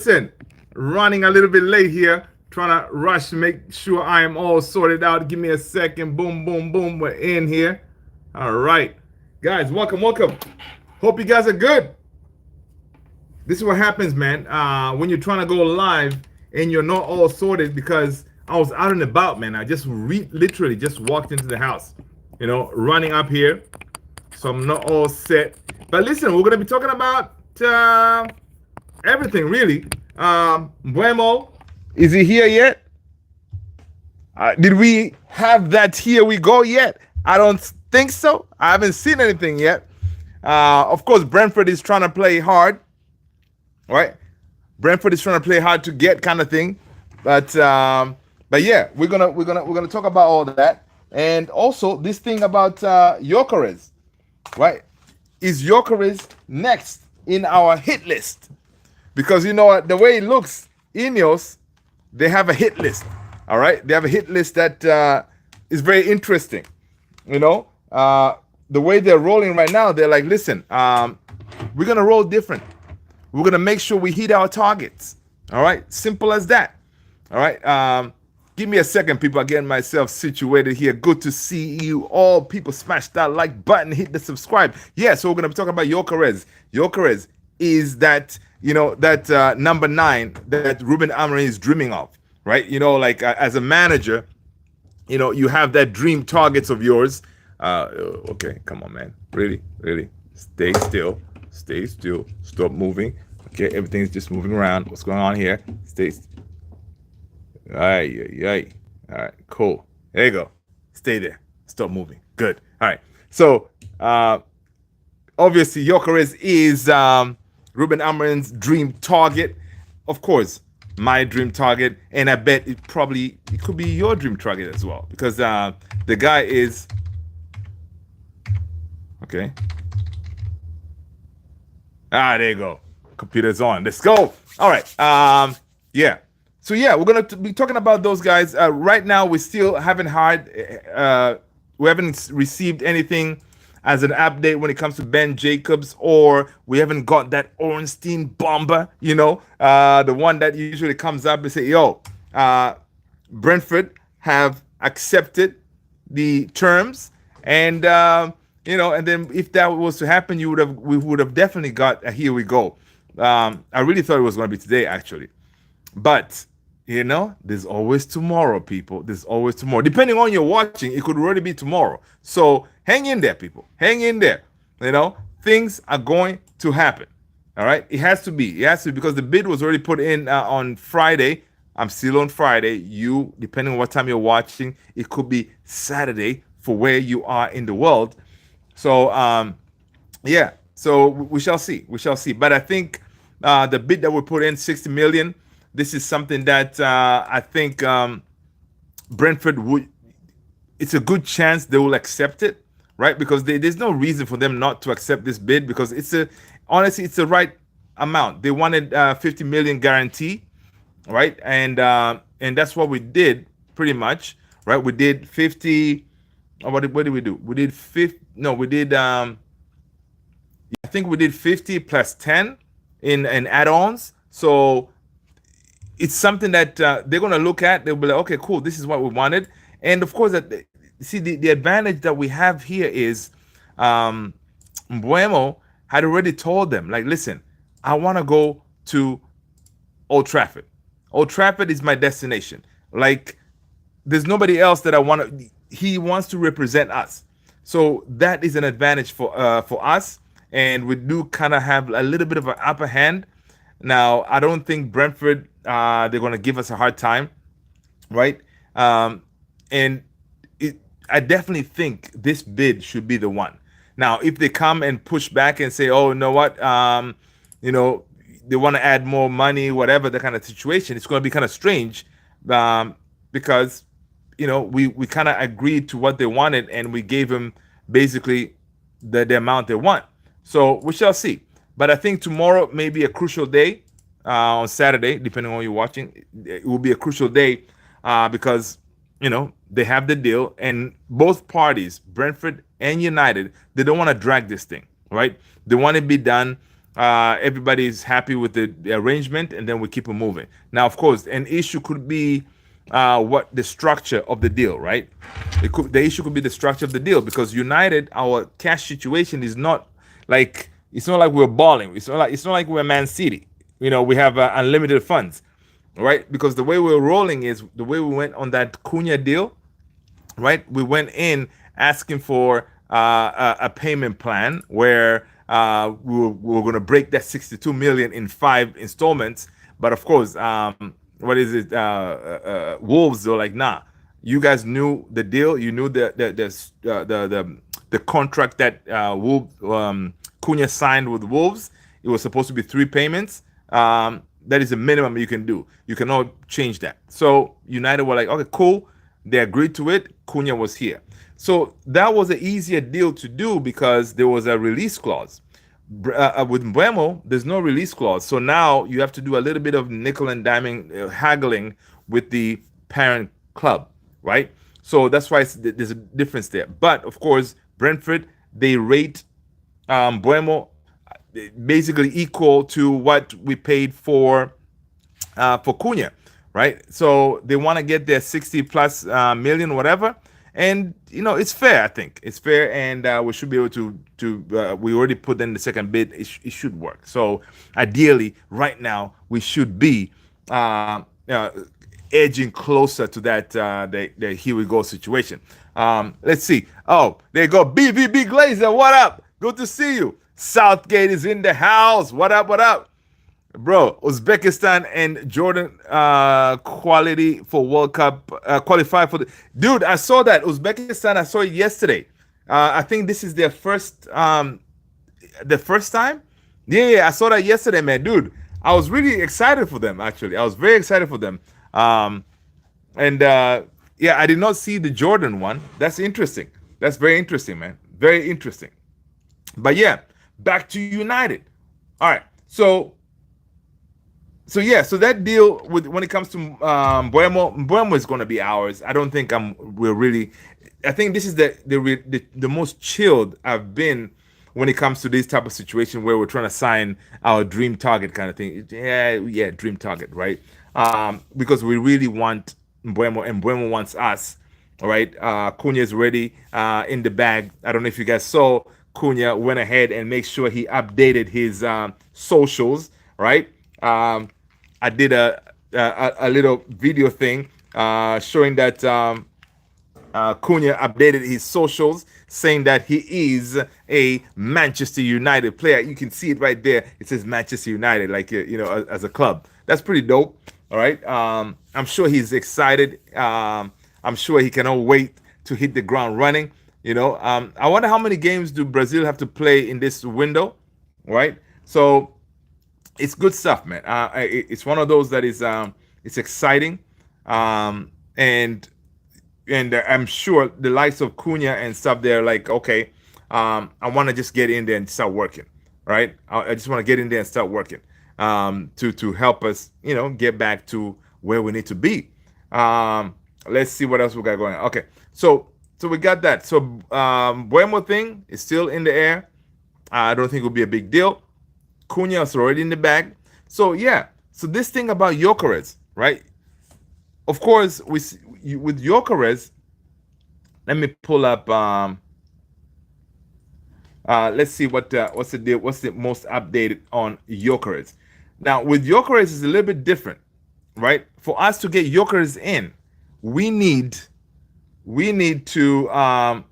Listen, running a little bit late here, trying to rush to make sure I am all sorted out. Give me a second. Boom, boom, boom. We're in here. All right. Guys, welcome, welcome. Hope you guys are good. This is what happens, man, when you're trying to go live and you're not all sorted because I was out and about, man. I just literally just walked into the house, running up here. So I'm not all set. But listen, we're going to be talking about everything, really. Mbeumo, is he here yet? Did we have that here we go yet? I don't think so. I haven't seen anything yet. Of course, Brentford is trying to play hard, right? Brentford is trying to play hard to get kind of thing, but yeah, we're gonna talk about all that, and also this thing about Gyokeres, right? Is Gyokeres next in our hit list? Because you know what, the way it looks, Ineos, they have a hit list. All right, they have a hit list that is very interesting. The way they're rolling right now, they're like, listen, we're gonna roll different. We're gonna make sure we hit our targets. All right, simple as that. All right, give me a second, people. I'm getting myself situated here. Good to see you all. People, smash that like button, hit the subscribe. Yeah, so we're gonna be talking about Gyokeres. Gyokeres is that that number 9 that Ruben Amorim is dreaming of, right? Like as a manager, you have that dream targets of yours. Okay, come on, man. Really, stay still. Stop moving. Okay, everything's just moving around. What's going on here? Stay. All right, cool. There you go. Stay there. Stop moving. Good. All right. So, obviously, Gyokeres is Ruben Amorim's dream target. Of course, my dream target, and I bet it could be your dream target as well, because the guy is okay. There you go. Computer's on. Let's go. All right. Yeah. So yeah, we're gonna be talking about those guys. Right now, we still haven't we haven't received anything as an update when it comes to Ben Jacobs, or we haven't got that Ornstein bomber. The one that usually comes up and say, "Yo, Brentford have accepted the terms," and and then if that was to happen, we would have definitely got a here we go. I really thought it was going to be today, actually, but there's always tomorrow, people. There's always tomorrow. Depending on you're watching, it could already be tomorrow. So hang in there, people. Hang in there. Things are going to happen. All right, it has to be. It has to be, because the bid was already put in on Friday. I'm still on Friday. You, depending on what time you're watching, it could be Saturday for where you are in the world. So, yeah. So we shall see. We shall see. But I think the bid that we put in, 60 million, this is something that I think Brentford would. It's a good chance they will accept it, right? Because there's no reason for them not to accept this bid, because honestly, it's the right amount. They wanted 50 million guarantee, right? And that's what we did pretty much, right? We did 50. What did we do? We did 50. No, we did. I think we did 50 plus 10 in add-ons. So it's something that they're going to look at. They'll be like, okay, cool. This is what we wanted. And of course, the advantage that we have here is Mbeumo had already told them, like, listen, I want to go to Old Trafford. Old Trafford is my destination. Like, there's nobody else that I want to. He wants to represent us. So that is an advantage for us. And we do kind of have a little bit of an upper hand. Now, I don't think Brentford, they're going to give us a hard time, right? And I definitely think this bid should be the one. Now, if they come and push back and say, oh, you know what, they want to add more money, whatever, that kind of situation, it's going to be kind of strange, because, we kind of agreed to what they wanted, and we gave them basically the amount they want. So we shall see. But I think tomorrow may be a crucial day, on Saturday, depending on when you're watching. It will be a crucial day because, they have the deal, and both parties, Brentford and United, they don't want to drag this thing, right? They want to be done. Everybody is happy with the arrangement, and then we keep it moving. Now, of course, an issue could be what the structure of the deal, right? The issue could be the structure of the deal because United, our cash situation is not like it's not like we're balling. It's not like we're Man City. We have unlimited funds, right? Because the way we're rolling is the way we went on that Cunha deal, right? We went in asking for a payment plan where we were going to break that 62 million in 5 installments. But of course, what is it? Wolves were like, nah. You guys knew the deal. You knew the contract that Cunha signed with Wolves. It was supposed to be 3 payments. That is the minimum you can do. You cannot change that. So United were like, okay, cool. They agreed to it. Cunha was here. So that was an easier deal to do because there was a release clause. With Mbeumo, there's no release clause. So now you have to do a little bit of nickel and diming haggling with the parent club, right? So that's why there's a difference there. But of course, Brentford, they rate Mbeumo basically equal to what we paid for Cunha, right? So they want to get their 60 plus million, whatever. And it's fair. I think it's fair, and we should be able to. We already put in the second bid. It should work. So ideally, right now we should be edging closer to that the here we go situation. Let's see. Oh, there you go. BVB Glazer, what up? Good to see you. Southgate is in the house. What up? What up? Bro, Uzbekistan and Jordan quality for World Cup qualify for the dude. I saw that Uzbekistan. I saw it yesterday. I think this is their the first time. Yeah, I saw that yesterday, man, dude. I was really excited for them. Actually, I was very excited for them. And yeah, I did not see the Jordan one. That's interesting. That's very interesting, man. Very interesting. But yeah, back to United. All right, so yeah, so that deal with when it comes to Mbeumo is going to be ours. I don't think we're really. I think this is the most chilled I've been when it comes to this type of situation where we're trying to sign our dream target kind of thing. Yeah, dream target, right? Because we really want Mbeumo, and Mbeumo wants us. All right, Cunha is ready in the bag. I don't know if you guys saw. Cunha went ahead and make sure he updated his socials, right? I did a little video thing showing that Cunha updated his socials, saying that he is a Manchester United player. You can see it right there. It says Manchester United, like as a club. That's pretty dope. All right. I'm sure he's excited. I'm sure he cannot wait to hit the ground running. I wonder how many games do Brazil have to play in this window, right? So it's good stuff, man. It's one of those that is it's exciting, and I'm sure the likes of Cunha and stuff. They're like, okay, I want to just get in there and start working, right? I just want to get in there and start working to help us, get back to where we need to be. Let's see what else we got going on. Okay, so we got that. So Mbeumo thing is still in the air. I don't think it'll be a big deal. Cunha is already in the bag. So yeah. So this thing about Gyokeres, right? Of course, with Gyokeres, let me pull up. Let's see what's the deal. What's the most updated on Gyokeres? Now with Gyokeres is a little bit different, right? For us to get Gyokeres in, we need to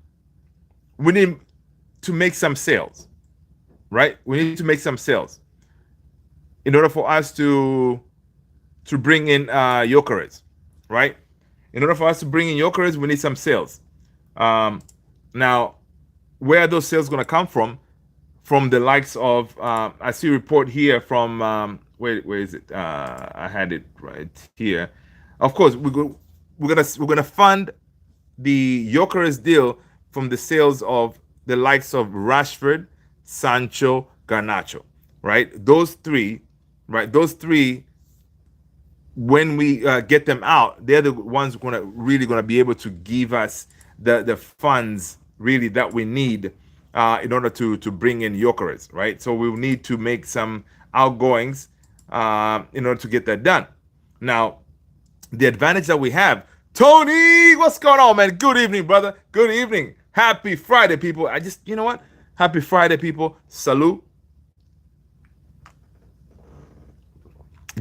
make some sales, right? We need to make some sales in order for us to bring in Gyokeres, right? In order for us to bring in Gyokeres, we need some sales. Now, where are those sales going to come from? From the likes of I see a report here from where is it? I had it right here. Of course, we're gonna fund the Gyokeres deal from the sales of the likes of Rashford, Sancho, Garnacho, right? Those three, right? Those three, when we get them out, they're the ones really gonna be able to give us the funds really that we need in order to bring in Gyokeres, right? So we'll need to make some outgoings in order to get that done. Now, the advantage that we have, Tony, what's going on, man? Good evening, brother. Good evening. Happy Friday, people. You know what? Happy Friday, people. Salute.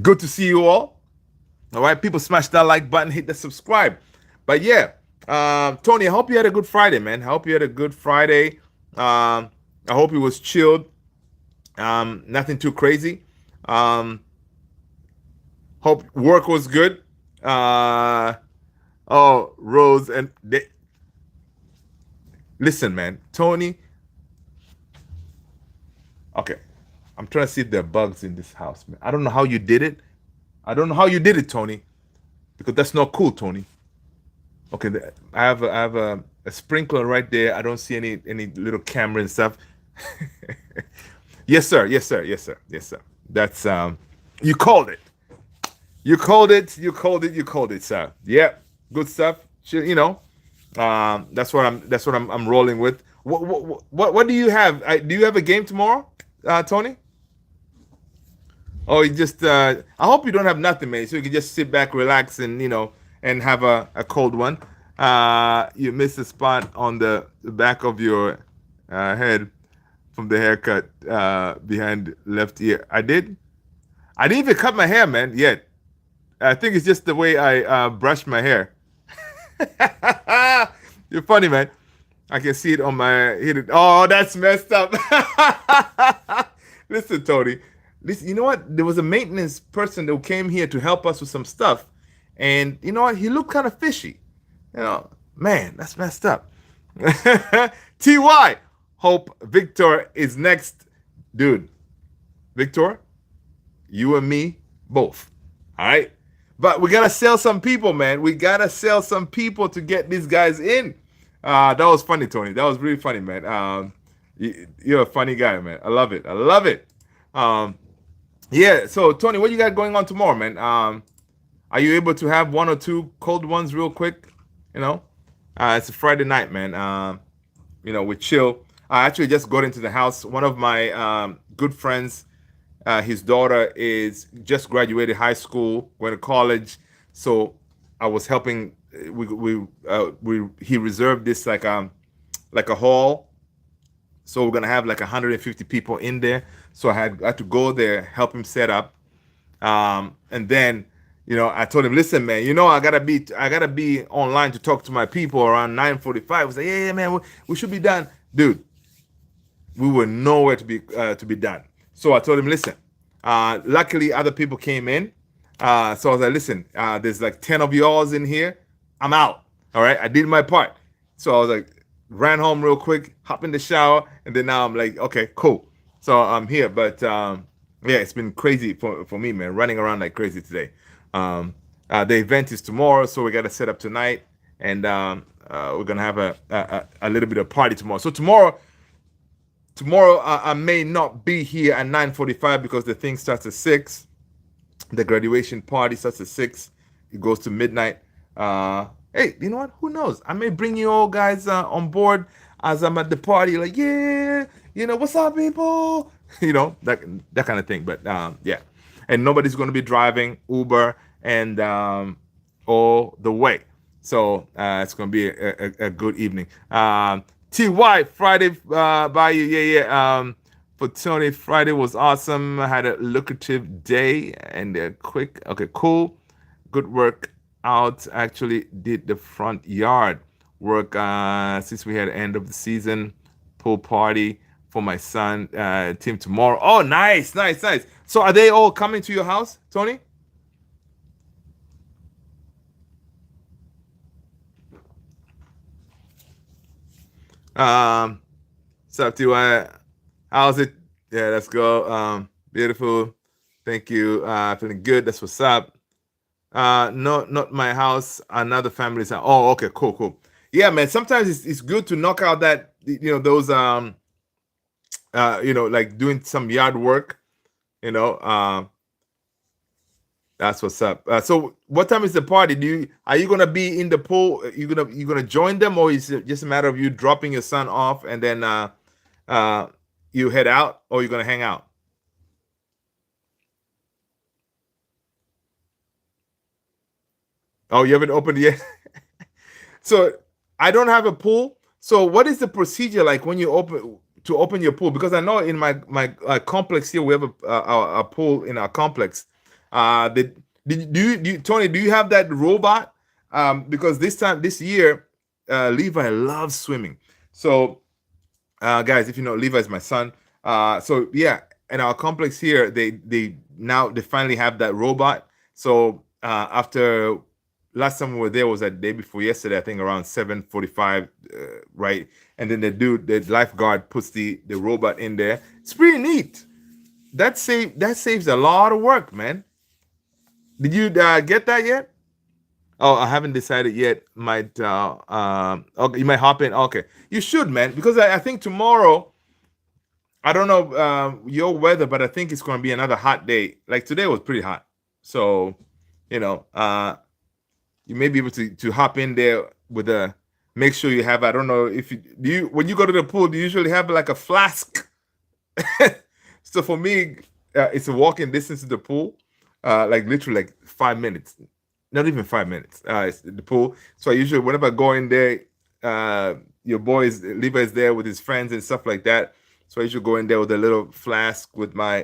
Good to see you all. All right, people, smash that like button, hit the subscribe. But yeah, Tony, I hope you had a good Friday, man. I hope you had a good Friday. I hope it was chilled. Nothing too crazy. Hope work was good. Oh, Rose listen, man, Tony. Okay, I'm trying to see if there are bugs in this house, man. I don't know how you did it. I don't know how you did it, Tony, because that's not cool, Tony. Okay, I have a sprinkler right there. I don't see any little camera and stuff. Yes, sir. Yes, sir. Yes, sir. Yes, sir. That's you called it. You called it. You called it. You called it, sir. Yeah, good stuff. You know, that's what I'm rolling with. What do you have? Do you have a game tomorrow, Tony? Oh, you just I hope you don't have nothing, man. So you can just sit back, relax, and and have a cold one. You missed a spot on the back of your head from the haircut behind left ear. I did. I didn't even cut my hair, man, yet. I think it's just the way I brush my hair. You're funny, man. I can see it on my head. Oh, that's messed up. Listen, Tony. Listen, you know what? There was a maintenance person that came here to help us with some stuff, and you know what? He looked kind of fishy. Man, that's messed up. Ty, hope Victor is next, dude. Victor, you and me both. All right. But we gotta sell some people, man. We gotta sell some people to get these guys in. That was funny, Tony. That was really funny, man. You're a funny guy, man. I love it. I love it. Yeah. So, Tony, what you got going on tomorrow, man? Are you able to have one or two cold ones real quick? It's a Friday night, man. We chill. I actually just got into the house. One of my good friends, his daughter is just graduated high school, went to college. So I was helping. He reserved this like a hall. So we're gonna have like 150 people in there. So I had to go there, help him set up, and then I told him, listen, man, I gotta be online to talk to my people around 9:45. I was like, yeah, man, we should be done, dude. We were nowhere to be done. So I told him, listen. Luckily, other people came in. So I was like, listen, there's like 10 of y'all in here. I'm out. All right, I did my part. So I was like, ran home real quick, hop in the shower, and then now I'm like, okay, cool. So I'm here, but yeah, it's been crazy for me, man, running around like crazy today. The event is tomorrow, so we got to set up tonight, and we're gonna have a little bit of party tomorrow. So tomorrow I may not be here at 9:45 because the thing starts at 6. The graduation party starts at 6. It goes to midnight. Hey, you know what? Who knows? I may bring you all guys on board as I'm at the party. Like, yeah, what's up, people? That kind of thing. But yeah, and nobody's going to be driving Uber and all the way. So it's going to be a good evening. TY Friday by you. Yeah. For Tony, Friday was awesome. I had a lucrative day and a quick. Okay, cool. Good work out. Actually did the front yard work since we had end of the season pool party for my son team tomorrow. Oh, nice. So are they all coming to your house, Tony? So TY, how's it? Yeah, let's go. Beautiful. Thank you. Feeling good. That's what's up. No, not my house. Another family's house. Oh, okay, cool. Yeah, man. Sometimes it's good to knock out that those like doing some yard work. That's what's up. So, what time is the party? Are you gonna be in the pool? You gonna join them, or is it just a matter of you dropping your son off and then Uh, you head out or you're gonna hang out? Oh, you haven't opened yet. So I don't have a pool. So what is the procedure like when you open your pool? Because I know in my complex here we have a pool in our complex. Do you Tony? Do you have that robot? Because this year, Levi loves swimming. So guys, if you know, Levi is my son. So yeah, in our complex here, they finally have that robot. So after last time we were there was that day before yesterday, I think around 7:45, right? And then the lifeguard puts the robot in there. It's pretty neat. That saves a lot of work, man. Did you get that yet? Oh, I haven't decided yet. Might okay, you might hop in. Okay, you should, man, because I think tomorrow. I don't know your weather, but I think it's going to be another hot day. Like today was pretty hot, so you know you may be able to hop in there with a. Make sure you have. I don't know if you do. You when you go to the pool, do you usually have like a flask? So for me, it's a walking distance to the pool, like literally like 5 minutes, not even 5 minutes. It's the pool. So I usually whenever I go in there, your boys Levi is there with his friends and stuff like that. So I usually go in there with a little flask with my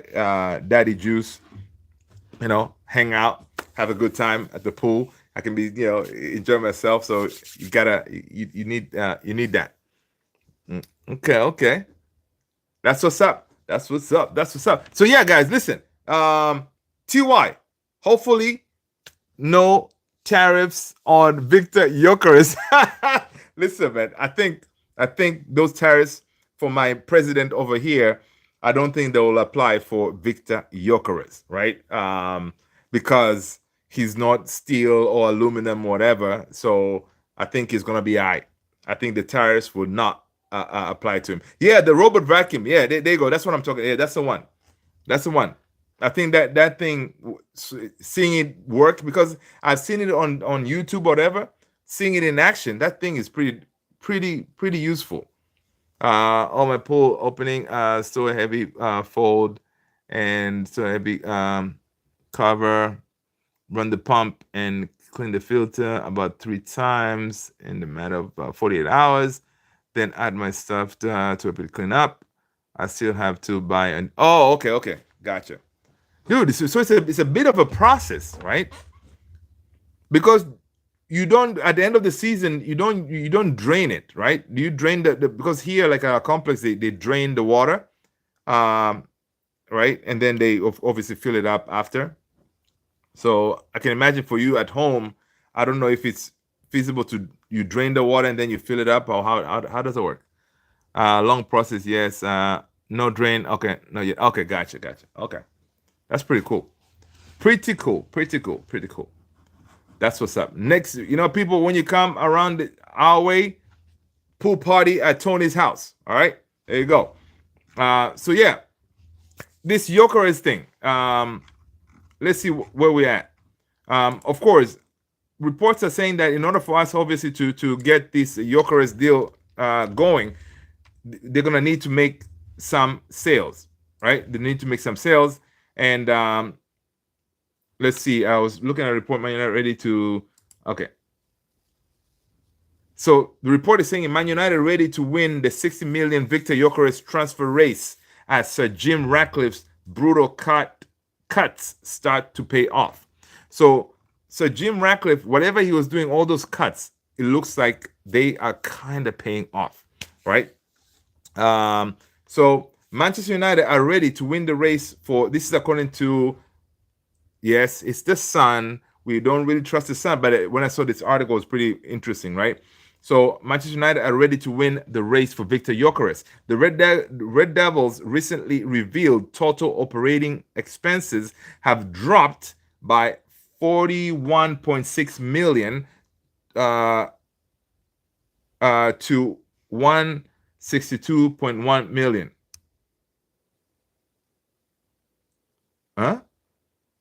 daddy juice, hang out, have a good time at the pool. I can be, enjoy myself. So you need that. Okay, okay. That's what's up. That's what's up. That's what's up. So yeah, guys, listen. TY. Hopefully, no tariffs on Victor Gyokeres. Listen, man. I think those tariffs for my president over here, I don't think they will apply for Victor Gyokeres, right? Because he's not steel or aluminum, whatever. So I think he's gonna be all right. I think the tariffs will not apply to him. Yeah, the robot vacuum. Yeah, there you go. That's what I'm talking. Yeah, that's the one. That's the one. I think that thing, seeing it work, because I've seen it on YouTube or whatever. Seeing it in action, that thing is pretty useful. On my pool opening, so heavy fold and so heavy cover. Run the pump and clean the filter about 3 times in the matter of 48 hours. Then add my stuff to help it clean up. I still have to buy an. Oh, okay, okay, gotcha, dude. So it's a bit of a process, right? Because you don't at the end of the season you don't drain it, right? Do you drain the because here like our complex they drain the water, um, right, and then they obviously fill it up after. So I can imagine for you at home, I don't know if it's feasible to you drain the water and then you fill it up, or how does it work? Long process, yes. No drain. Okay, no, yeah. Okay, gotcha. Okay, that's pretty cool. Pretty cool. Pretty cool. Pretty cool. That's what's up. Next, people, when you come around our way, pool party at Tony's house. All right, there you go. So yeah, this Yokeres thing. Let's see where we're at. Of course, reports are saying that in order for us, obviously, to get this Yokeres deal going, they're gonna need to make some sales, right? They need to make some sales, and let's see. I was looking at a report. Man United ready to. Okay. So the report is saying Man United ready to win the 60 million Victor Yokeres transfer race as Sir Jim Ratcliffe's brutal cuts start to pay off. So Sir Jim Ratcliffe, whatever he was doing, all those cuts, it looks like they are kind of paying off, right? So Manchester United are ready to win the race for. This is according to. Yes, it's the Sun. We don't really trust the Sun, but when I saw this article, it's pretty interesting, right? So Manchester United are ready to win the race for Victor Gyokeres. The Red Devils recently revealed total operating expenses have dropped by 41.6 million to 162.1 million. Huh?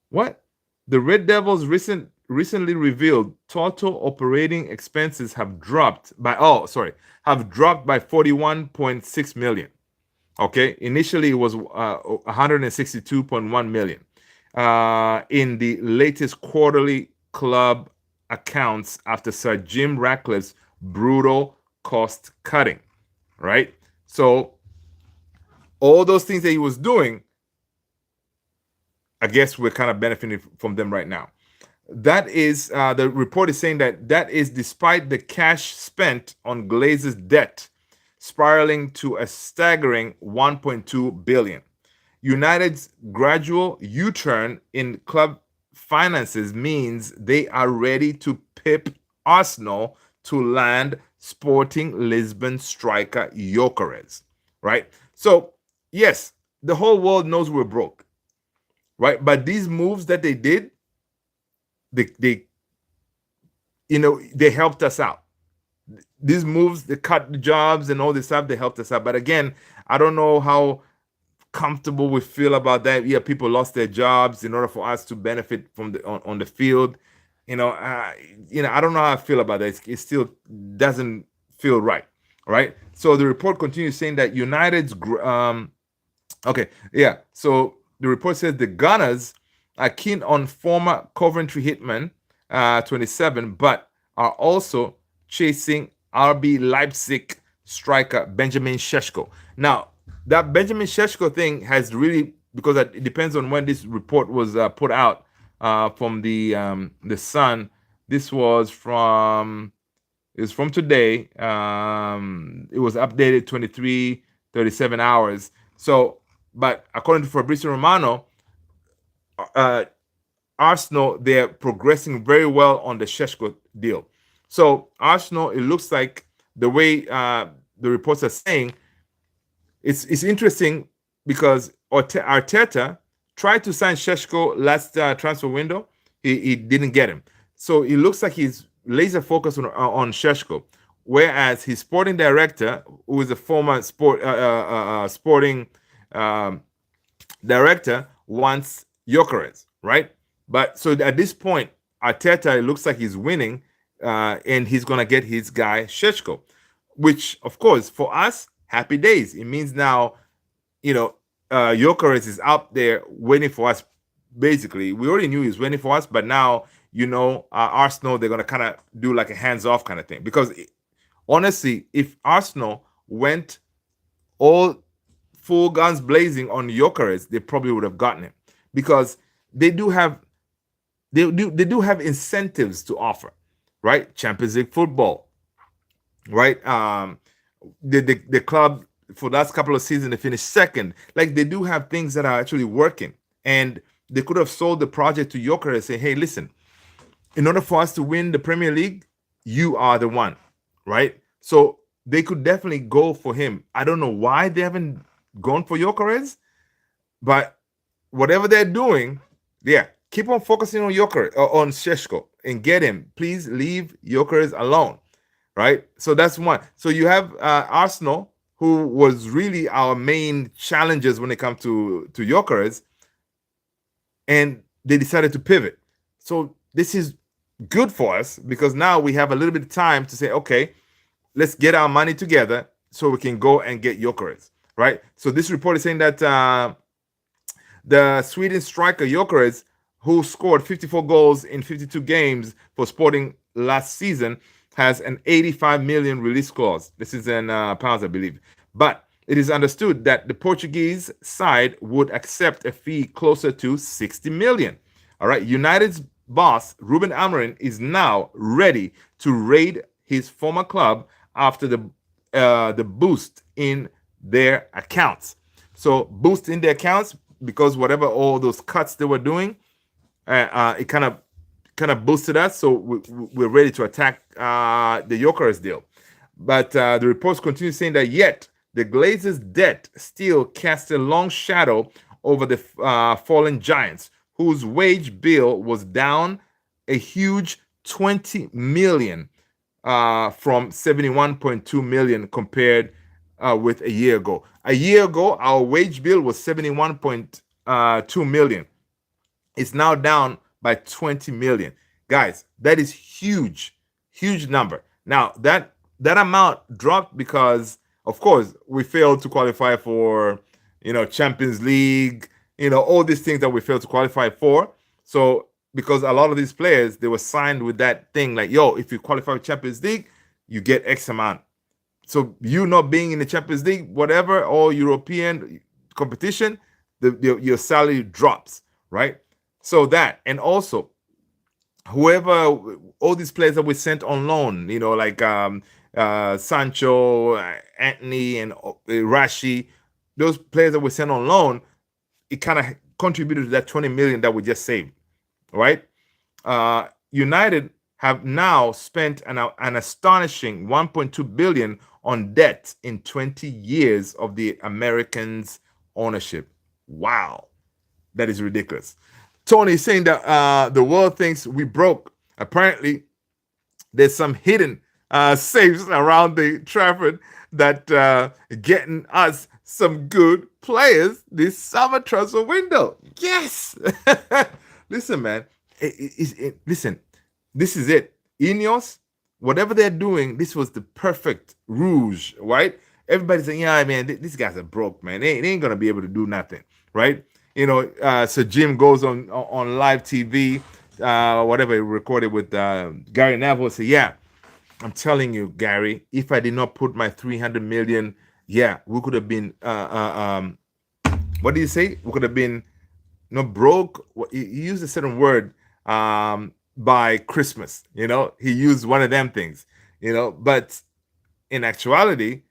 What? The Red Devils recently revealed total operating expenses have dropped by 41.6 million. Okay, initially it was 162.1 million. In the latest quarterly club accounts after Sir Jim Ratcliffe's brutal cost cutting, right? So all those things that he was doing, I guess we're kind of benefiting from them right now. That is, the report is saying that that is despite the cash spent on Glazer's debt spiraling to a staggering 1.2 billion. United's gradual U-turn in club finances means they are ready to pip Arsenal to land Sporting Lisbon striker Gyokeres, right? So, yes, the whole world knows we're broke, right? But these moves that they did, they they helped us out. These moves, they cut the jobs and all this stuff, they helped us out. But again, I don't know how comfortable we feel about that. Yeah, people lost their jobs in order for us to benefit from on the field. You know, I don't know how I feel about that. It still doesn't feel right. Right. So the report continues saying that United's okay, yeah. So the report says the Gunners are keen on former Coventry hitman, 27, but are also chasing RB Leipzig striker Benjamin Šeško. Now, that Benjamin Šeško thing has really, because it depends on when this report was put out from the Sun. This was from today. It was updated 23:37 hours. So, but according to Fabrizio Romano, uh, Arsenal, they're progressing very well on the Šeško deal. So Arsenal, it looks like the way the reports are saying, it's interesting because Arteta tried to sign Šeško last transfer window. He didn't get him. So it looks like he's laser focused on Šeško, whereas his sporting director, who is a former sporting director, wants Gyokeres, right? But so at this point, Arteta, it looks like he's winning, and he's gonna get his guy Šeško, which of course for us, happy days. It means now, Gyokeres is out there waiting for us. Basically, we already knew he was waiting for us, but now Arsenal, they're gonna kind of do like a hands-off kind of thing. Because honestly, if Arsenal went all full guns blazing on Gyokeres, they probably would have gotten him, because they do have incentives to offer, right? Champions League football, right? The club for the last couple of seasons they finished second. Like, they do have things that are actually working, and they could have sold the project to Gyokeres and say, "Hey, listen, in order for us to win the Premier League, you are the one," right? So they could definitely go for him. I don't know why they haven't gone for Gyokeres, but whatever they're doing, yeah, keep on focusing on on Šeško, and get him. Please leave Gyokeres alone, right? So that's one. So you have Arsenal, who was really our main challengers when it comes to Gyokeres, and they decided to pivot. So this is good for us, because now we have a little bit of time to say, okay, let's get our money together so we can go and get Gyokeres, right? So this report is saying that the Sweden striker Gyokeres, who scored 54 goals in 52 games for Sporting last season, has an 85 million release clause. This is in pounds, I believe. But it is understood that the Portuguese side would accept a fee closer to 60 million. All right. United's boss, Ruben Amorim, is now ready to raid his former club after the boost in their accounts. So boost in their accounts, because whatever all those cuts they were doing, it kind of boosted us. So we're ready to attack the Gyokeres deal. But the reports continue saying that yet the Glazers' debt still casts a long shadow over the fallen giants, whose wage bill was down a huge 20 million from 71.2 million compared with a year ago. A year ago, our wage bill was 71.2 million. It's now down by 20 million. Guys, that is huge, huge number. Now, that amount dropped because Of course, we failed to qualify for, Champions League, all these things that we failed to qualify for. So because a lot of these players, they were signed with that thing like, yo, if you qualify for Champions League, you get X amount. So you not being in the Champions League, whatever, or European competition, your salary drops, right? So that, and also whoever, all these players that we sent on loan, like Sancho, Anthony, and Rashi, those players that we sent on loan, it kind of contributed to that 20 million that we just saved, right? United have now spent an astonishing 1.2 billion on debt in 20 years of the Americans' ownership. Wow, that is ridiculous. Tony is saying that the world thinks we broke. Apparently, there's some hidden safes around the Trafford that getting us some good players this summer transfer window. Yes. Listen, man. Listen, this is it. Ineos, whatever they're doing, this was the perfect rouge, right? Everybody's saying, yeah, man, these guys are broke, man. They ain't gonna be able to do nothing, right? So Jim goes on live TV, whatever he recorded with Gary Neville, say, yeah, I'm telling you, Gary, if I did not put my 300 million, yeah, we could have been, what did you say? We could have been not broke. He used a certain word by Christmas, he used one of them things, but in actuality,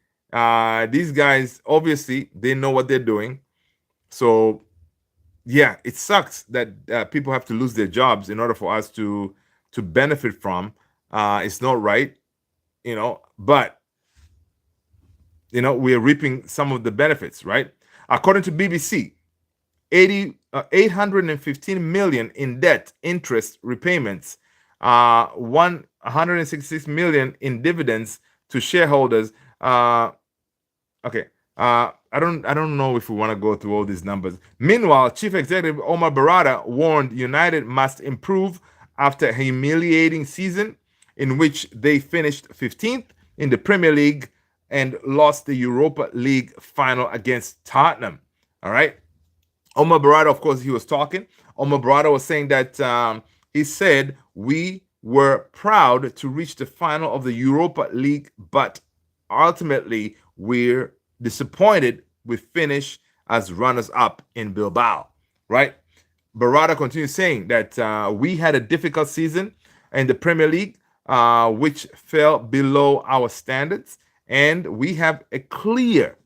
these guys, obviously, they know what they're doing. So, yeah, it sucks that people have to lose their jobs in order for us to benefit from. It's not right, but we're reaping some of the benefits, right? According to BBC, 815 million in debt, interest repayments, 166 million in dividends to shareholders. Okay. I don't know if we want to go through all these numbers. Meanwhile, Chief Executive Omar Barada warned United must improve after a humiliating season in which they finished 15th in the Premier League and lost the Europa League final against Tottenham. All right. Omar Barada, of course, he was talking. Omar Barada was saying that he said, we were proud to reach the final of the Europa League, but ultimately we're disappointed we finish as runners-up in Bilbao, right? Barada continues saying that we had a difficult season in the Premier League, which fell below our standards, and we have a clear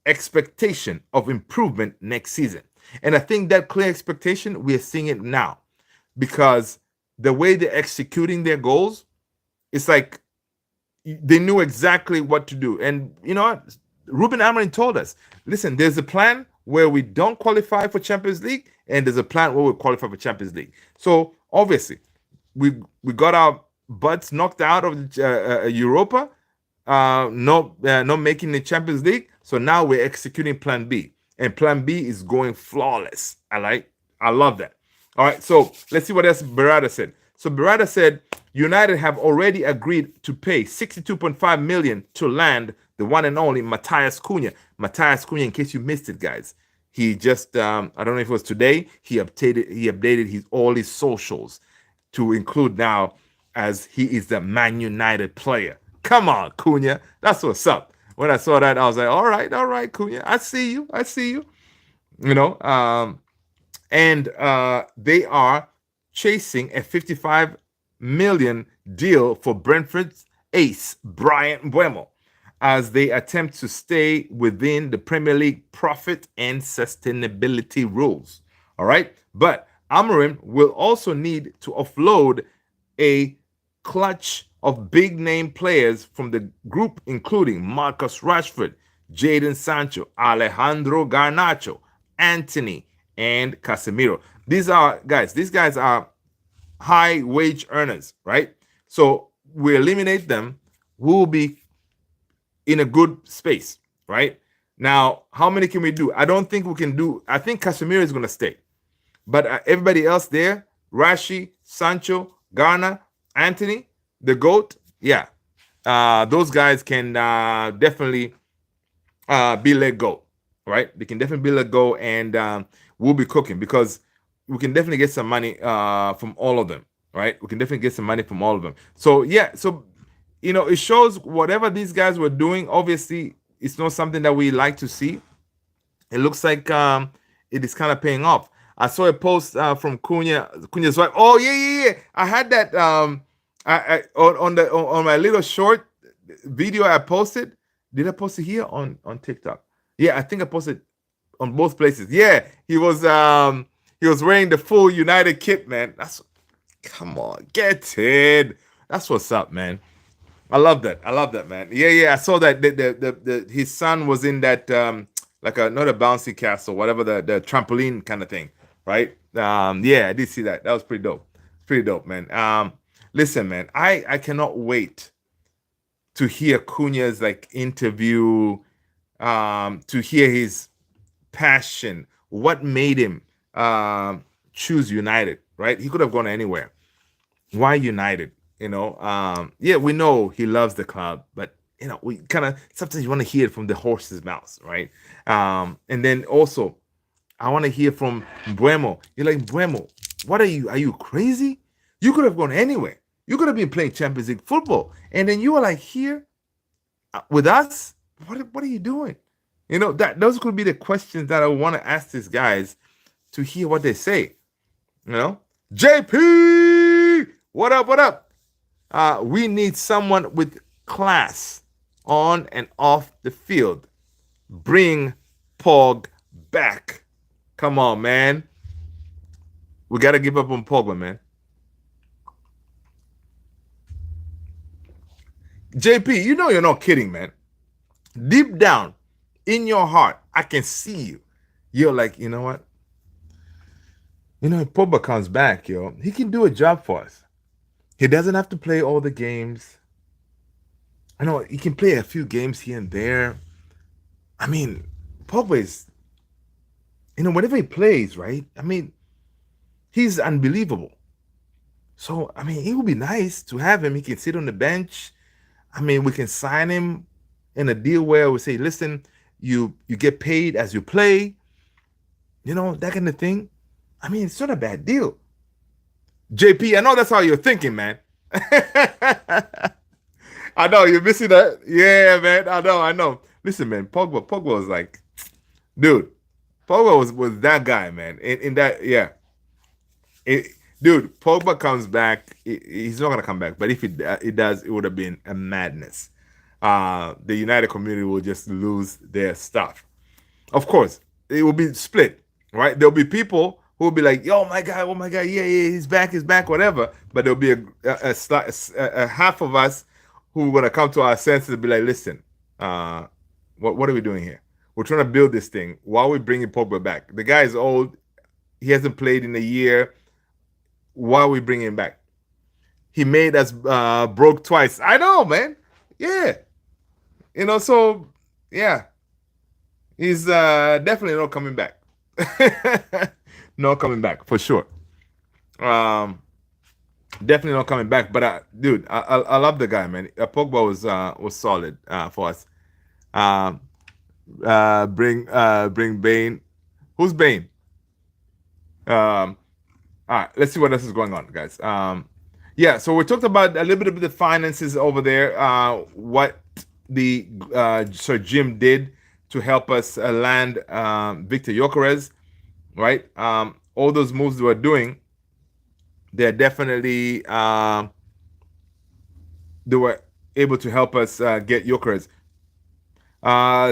expectation of improvement next season. And I think that clear expectation, we are seeing it now, because the way they're executing their goals, it's like they knew exactly what to do. And Ruben Amorim told us, listen, there's a plan where we don't qualify for Champions League, and there's a plan where we qualify for Champions League. So obviously, we got our butts knocked out of Europa, not making the Champions League. So now we're executing Plan B, and Plan B is going flawless. I love that. All right, so let's see what else Barada said. So Barada said United have already agreed to pay 62.5 million to land the one and only Matthias Cunha. Matthias Cunha, in case you missed it, guys, he just I don't know if it was today, he updated all his socials to include now as he is the Man United player. Come on, Cunha, that's what's up. When I saw that, I was like, all right, Cunha, I see you. And they are chasing a 55 million deal for Brentford's ace, Brian Mbeumo, as they attempt to stay within the Premier League profit and sustainability rules. All right. But Amorim will also need to offload a clutch of big name players from the group, including Marcus Rashford, Jadon Sancho, Alejandro Garnacho, Anthony, and Casemiro. These guys are high wage earners, right? So we eliminate them, we will be in a good space, right? Now, how many can we do? I don't think we can do. I think Casemiro is going to stay, but everybody else there, Rashi, Sancho, Garner, Anthony, the GOAT, yeah. those guys can definitely be let go, right? They can definitely be let go, and we'll be cooking because we can definitely get some money from all of them, right? We can definitely get some money from all of them. So yeah, so it shows whatever these guys were doing. Obviously, it's not something that we like to see. It looks like it is kind of paying off. I saw a post from Cunha's wife. Oh yeah. I had that on my little short video I posted. Did I post it here on TikTok? Yeah, I think I posted on both places. Yeah, he was wearing the full United kit, man. Come on, get it. That's what's up, man. I love that. I love that, man. Yeah. I saw that his son was in that like not a bouncy castle, whatever the trampoline kind of thing, right? Yeah, I did see that. That was pretty dope. Pretty dope, man. Listen, man, I cannot wait to hear Cunha's like interview, to hear his passion, what made him choose United, right? He could have gone anywhere. Why United? Yeah, we know he loves the club, but we kind of sometimes you want to hear it from the horse's mouth, right? And then also, I want to hear from Mbeumo. You're like, Mbeumo, what are you? Are you crazy? You could have gone anywhere. You could have been playing Champions League football, and then you were like here with us. What are you doing? That those could be the questions that I want to ask these guys to hear what they say. JP, what up? What up? We need someone with class on and off the field. Bring Pog back. Come on, man. We got to give up on Pogba, man. JP, you're not kidding, man. Deep down in your heart, I can see you. You're like, you know what? If Pogba comes back, he can do a job for us. He doesn't have to play all the games. I know he can play a few games here and there. I mean, Pogba is, whenever he plays, right? I mean, he's unbelievable. So, I mean, it would be nice to have him. He can sit on the bench. I mean, we can sign him in a deal where we say, listen, you get paid as you play. That kind of thing. I mean, it's not a bad deal. JP, I know that's how you're thinking, man. I know you're missing that. Yeah, man. I know. Listen, man. Pogba was like, dude. Pogba was that guy, man. In that, yeah. Dude, Pogba comes back. He's not gonna come back, but if it does, it would have been a madness. The United community will just lose their stuff. Of course, it will be split, right? There'll be people who will be like, "Yo, oh my god, yeah, he's back, whatever." But there'll be a half of us who are gonna come to our senses and be like, "Listen, what are we doing here? We're trying to build this thing. Why are we bringing Pogba back? The guy is old. He hasn't played in a year. Why are we bringing him back? He made us broke twice. I know, man. Yeah, So yeah, he's definitely not coming back. Not coming back for sure. Definitely not coming back. But dude, I love the guy, man. Pogba was solid for us. Bring Bane. Who's Bane? All right, let's see what else is going on, guys. Yeah, so we talked about a little bit of the finances over there. What the Sir Jim did to help us land Victor Gyokeres, right? All those moves we're doing, they're definitely they were able to help us get Gyokeres.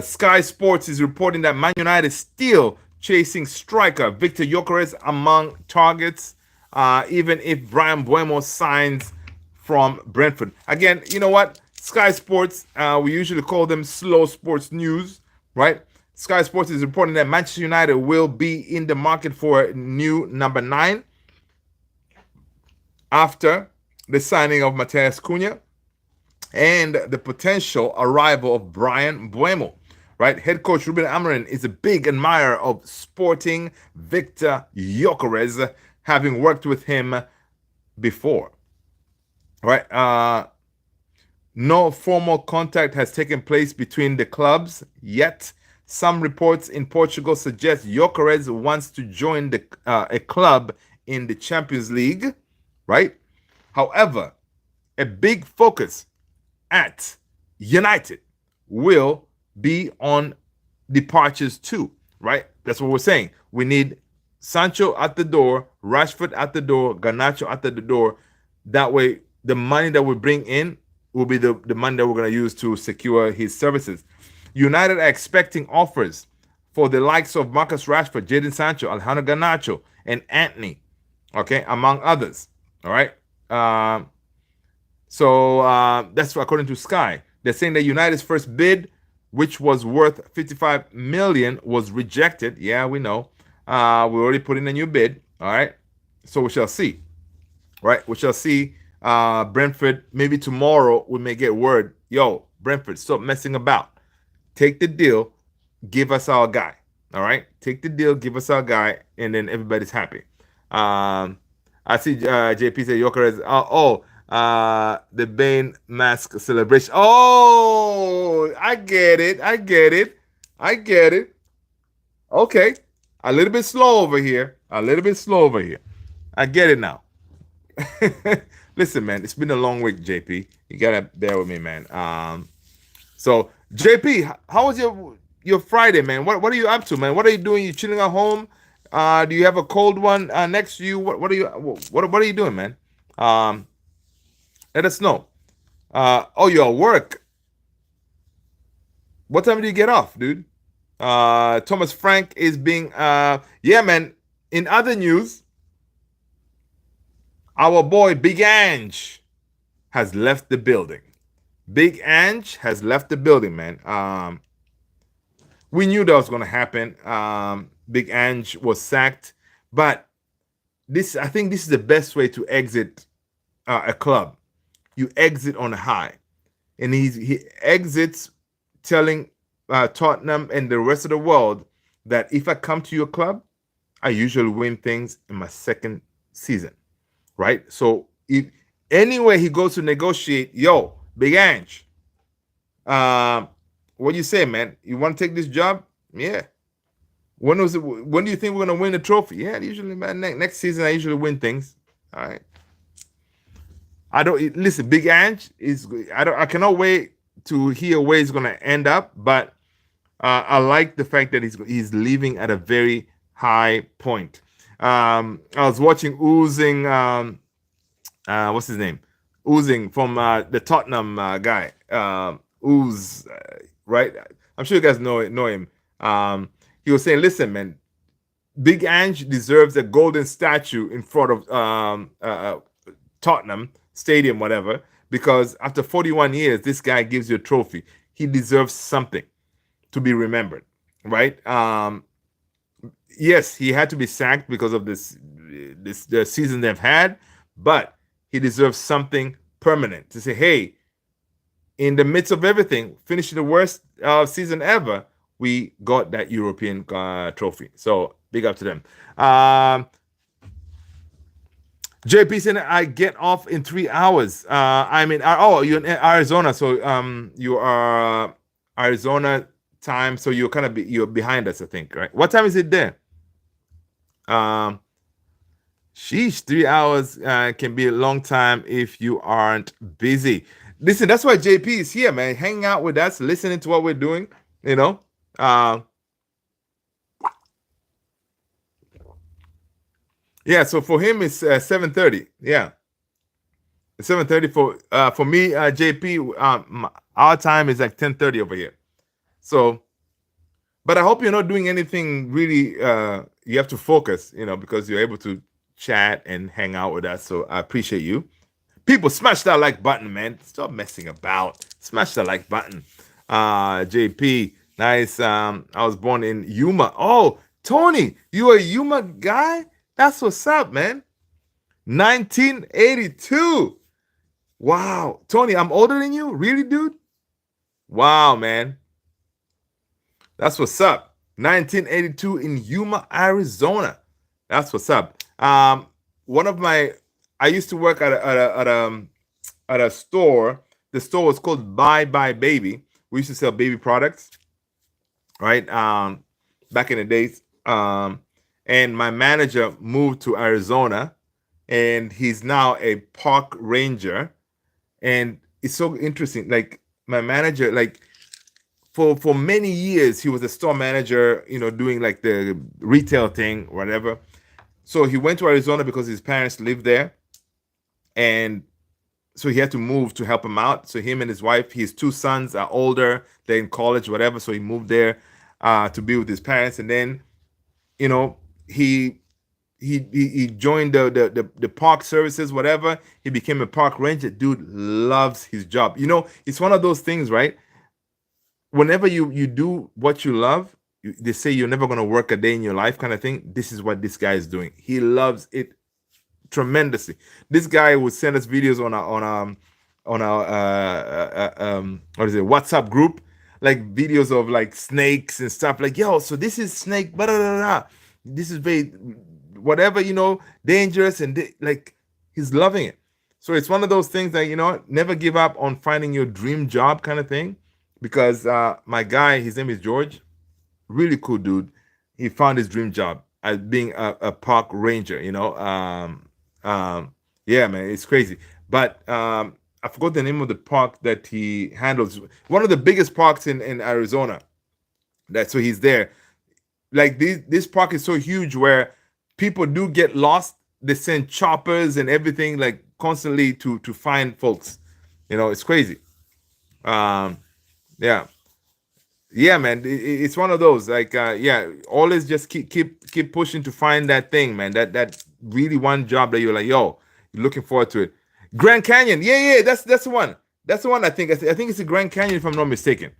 Sky Sports is reporting that Man United is still chasing striker Victor Gyokeres among targets, even if Bryan Mbeumo signs from Brentford. Again, you know what? Sky Sports, we usually call them slow sports news, right? Sky Sports is reporting that Manchester United will be in the market for a new number 9 after the signing of Matheus Cunha and the potential arrival of Bryan Mbeumo, right? Head coach Ruben Amorim is a big admirer of sporting Victor Gyokeres, having worked with him before, right? No formal contact has taken place between the clubs yet. Some reports in Portugal suggest Gyokeres wants to join a club in the Champions League, right? However, a big focus at United will be on departures too, right? That's what we're saying. We need Sancho at the door, Rashford at the door, Garnacho at the door. That way, the money that we bring in will be the money that we're going to use to secure his services. United are expecting offers for the likes of Marcus Rashford, Jadon Sancho, Alejandro Garnacho, and Anthony, okay, among others. All right. So that's according to Sky. They're saying that United's first bid, which was worth 55 million, was rejected. Yeah, we know. We already put in a new bid. All right. So we shall see. Right. We shall see. Brentford, maybe tomorrow we may get word. Yo, Brentford, stop messing about. Take the deal. Give us our guy. All right. Take the deal. Give us our guy, and then everybody's happy. I see JP say Gyokeres. The Bane mask celebration. Oh, I get it. I get it. I get it. Okay. A little bit slow over here. A little bit slow over here. I get it now. Listen, man, it's been a long week, JP. You gotta bear with me, man. So JP, how was your Friday, man? What are you up to, man? What are you doing? You chilling at home? Do you have a cold one next to you? What are you what are you doing, man? Let us know. Oh, you're at work. What time do you get off, dude? Thomas Frank is being yeah, man. In other news, our boy Big Ange has left the building. Big Ange has left the building, man. We knew that was going to happen. Big Ange was sacked, but I think this is the best way to exit a club. You exit on a high, and he exits telling Tottenham and the rest of the world that if I come to your club, I usually win things in my second season, right? So if anywhere he goes to negotiate, yo, Big Ange, what do you say, man? You want to take this job? Yeah. When do you think we're gonna win the trophy? Yeah, usually, man. Next season, I usually win things. All right. I don't listen. Big Ange is. I cannot wait to hear where he's gonna end up. But I like the fact that he's leaving at a very high point. I was watching Oozing. What's his name? Oozing from the Tottenham guy. Ooze, right? I'm sure you guys know him. He was saying, "Listen, man, Big Ange deserves a golden statue in front of Tottenham Stadium, whatever, because after 41 years, this guy gives you a trophy. He deserves something to be remembered, right? Yes, he had to be sacked because of the season they've had, but he deserves something permanent to say, hey, in the midst of everything, finishing the worst season ever, we got that European trophy. So big up to them. JP said, I get off in 3 hours. I'm in, you're in Arizona. So you are Arizona time. So you're you're behind us, I think, right? What time is it there? Sheesh, 3 hours can be a long time if you aren't busy. Listen, that's why JP is here, man. Hanging out with us, listening to what we're doing, you know. Yeah, so for him it's 7:30. Yeah. 7:30 for me, JP, our time is like 10:30 over here. So, but I hope you're not doing anything really you have to focus, because you're able to chat and hang out with us. So I appreciate you. People, smash that like button, man. Stop messing about. Smash that like button. JP, nice. I was born in Yuma. Oh, Tony, you a Yuma guy? That's what's up, man. 1982. Wow. Tony, I'm older than you? Really, dude? Wow, man. That's what's up. 1982 in Yuma, Arizona. That's what's up. I used to work at a store The store was called Bye Bye Baby. We used to sell baby products, right? Back in the days. And my manager moved to Arizona, and he's now a park ranger. And it's so interesting. Like my manager, like for many years, he was a store manager, doing like the retail thing, whatever. So he went to Arizona because his parents lived there, and so he had to move to help him out. So him and his wife, his two sons are older, they're in college, whatever. So he moved there to be with his parents, and then you know he he joined the park services, whatever. He became a park ranger. Dude loves his job. It's one of those things, right? Whenever you do what you love, they say you're never going to work a day in your life, kind of thing. This is what this guy is doing. He loves it tremendously. This guy would send us videos on our what is it, WhatsApp group, like videos of like snakes and stuff. Like, yo, so this is snake, blah, blah, blah, blah. This is very whatever, dangerous, and like he's loving it. So it's one of those things that never give up on finding your dream job, kind of thing. Because my guy, his name is George, really cool dude. He found his dream job as being a park ranger. Yeah, man, it's crazy. But I forgot the name of the park that he handles. One of the biggest parks in Arizona. So he's there. Like this park is so huge where people do get lost. They send choppers and everything like constantly to find folks. It's crazy. Um, yeah. Yeah, man, it's one of those like yeah, always just keep pushing to find that thing, man. That really one job that you're like, yo, you're looking forward to it. Grand Canyon, yeah, that's the one. That's the one. I think it's the Grand Canyon, if I'm not mistaken.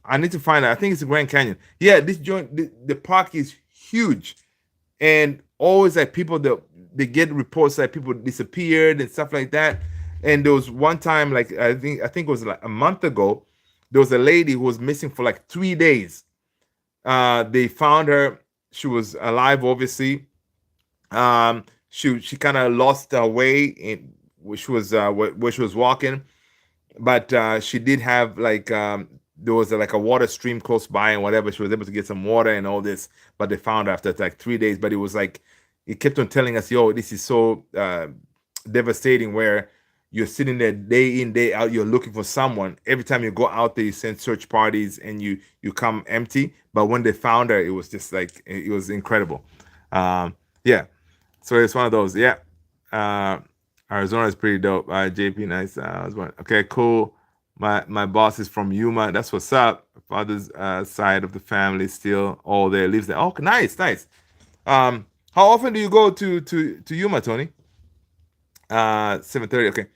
I need to find out. I think it's the Grand Canyon. Yeah, this joint, the park is huge, and always like people that they get reports that people disappeared and stuff like that. And there was one time, like I think it was like a month ago, there was a lady who was missing for like 3 days. They found her. She was alive, obviously. She kind of lost her way in which was where she was walking, but she did have like there was like a water stream close by and whatever. She was able to get some water and all this, but they found her after like 3 days. But it was like it kept on telling us, "Yo, this is so devastating." Where you're sitting there day in day out, you're looking for someone. Every time you go out there, you send search parties and you come empty. But when they found her, it was just like it was incredible. Yeah, so it's one of those. Yeah. Uh, Arizona is pretty dope. JP, nice. I was wondering. Okay, cool. My boss is from Yuma. That's what's up. Father's side of the family still all there, lives there. Oh, nice, nice. How often do you go to Yuma, Tony? 7:30. Okay.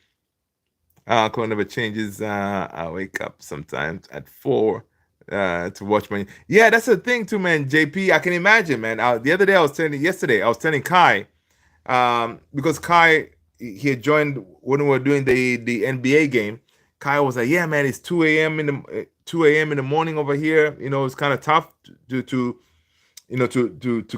Call never changes. I wake up sometimes at 4 to watch my. Yeah, that's the thing too, man. JP, I can imagine, man. The other day yesterday, I was telling Kai, because Kai he had joined when we were doing the NBA game. Kai was like, "Yeah, man, it's 2 a.m. in the morning over here. It's kind of tough to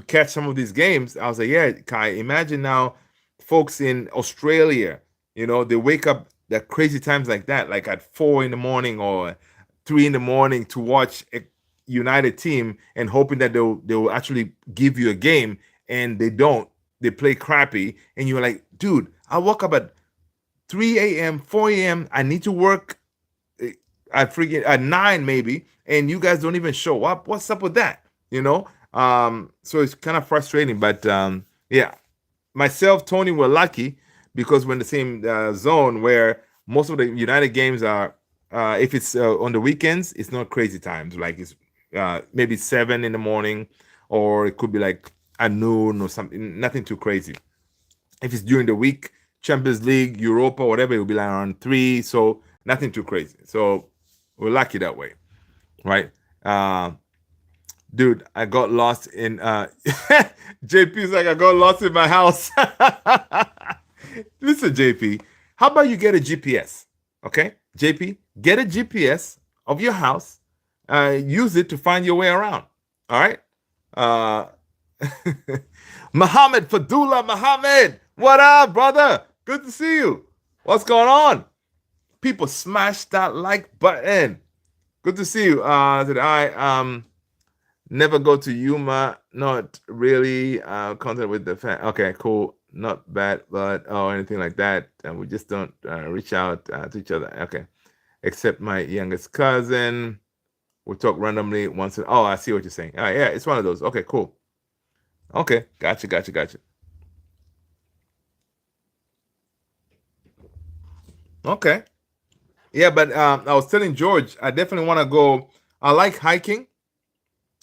catch some of these games." I was like, "Yeah, Kai, imagine now, folks in Australia, they wake up at crazy times like that, like at 4 in the morning or 3 in the morning to watch a United team and hoping that they'll actually give you a game, and they don't. They play crappy, and you're like, dude, I woke up at 3 a.m., 4 a.m. I need to work at freaking at 9 maybe, and you guys don't even show up. What's up with that? So it's kind of frustrating, but yeah, myself, Tony, were lucky because we're in the same zone where most of the United games are. If it's on the weekends, it's not crazy times. Like it's maybe 7 in the morning, or it could be like at noon or something. Nothing too crazy. If it's during the week, Champions League, Europa, whatever, it will be like around 3. So nothing too crazy. So we're lucky that way, right? Dude, I got lost in JP's like, I got lost in my house. Listen, JP, how about you get a GPS? Okay, JP, get a GPS of your house. Use it to find your way around. All right. Uh, Muhammad Fadullah Muhammad, what up, brother? Good to see you. What's going on? People, smash that like button. Good to see you. Did I never go to Yuma? Not really. Contact with the fan. Okay, cool. Not bad, but anything like that. And we just don't reach out to each other. Okay, except my youngest cousin. We talk randomly once. Oh, I see what you're saying. Yeah, it's one of those. Okay, cool. Okay, gotcha. Okay, yeah, but I was telling George, I definitely want to go. I like hiking.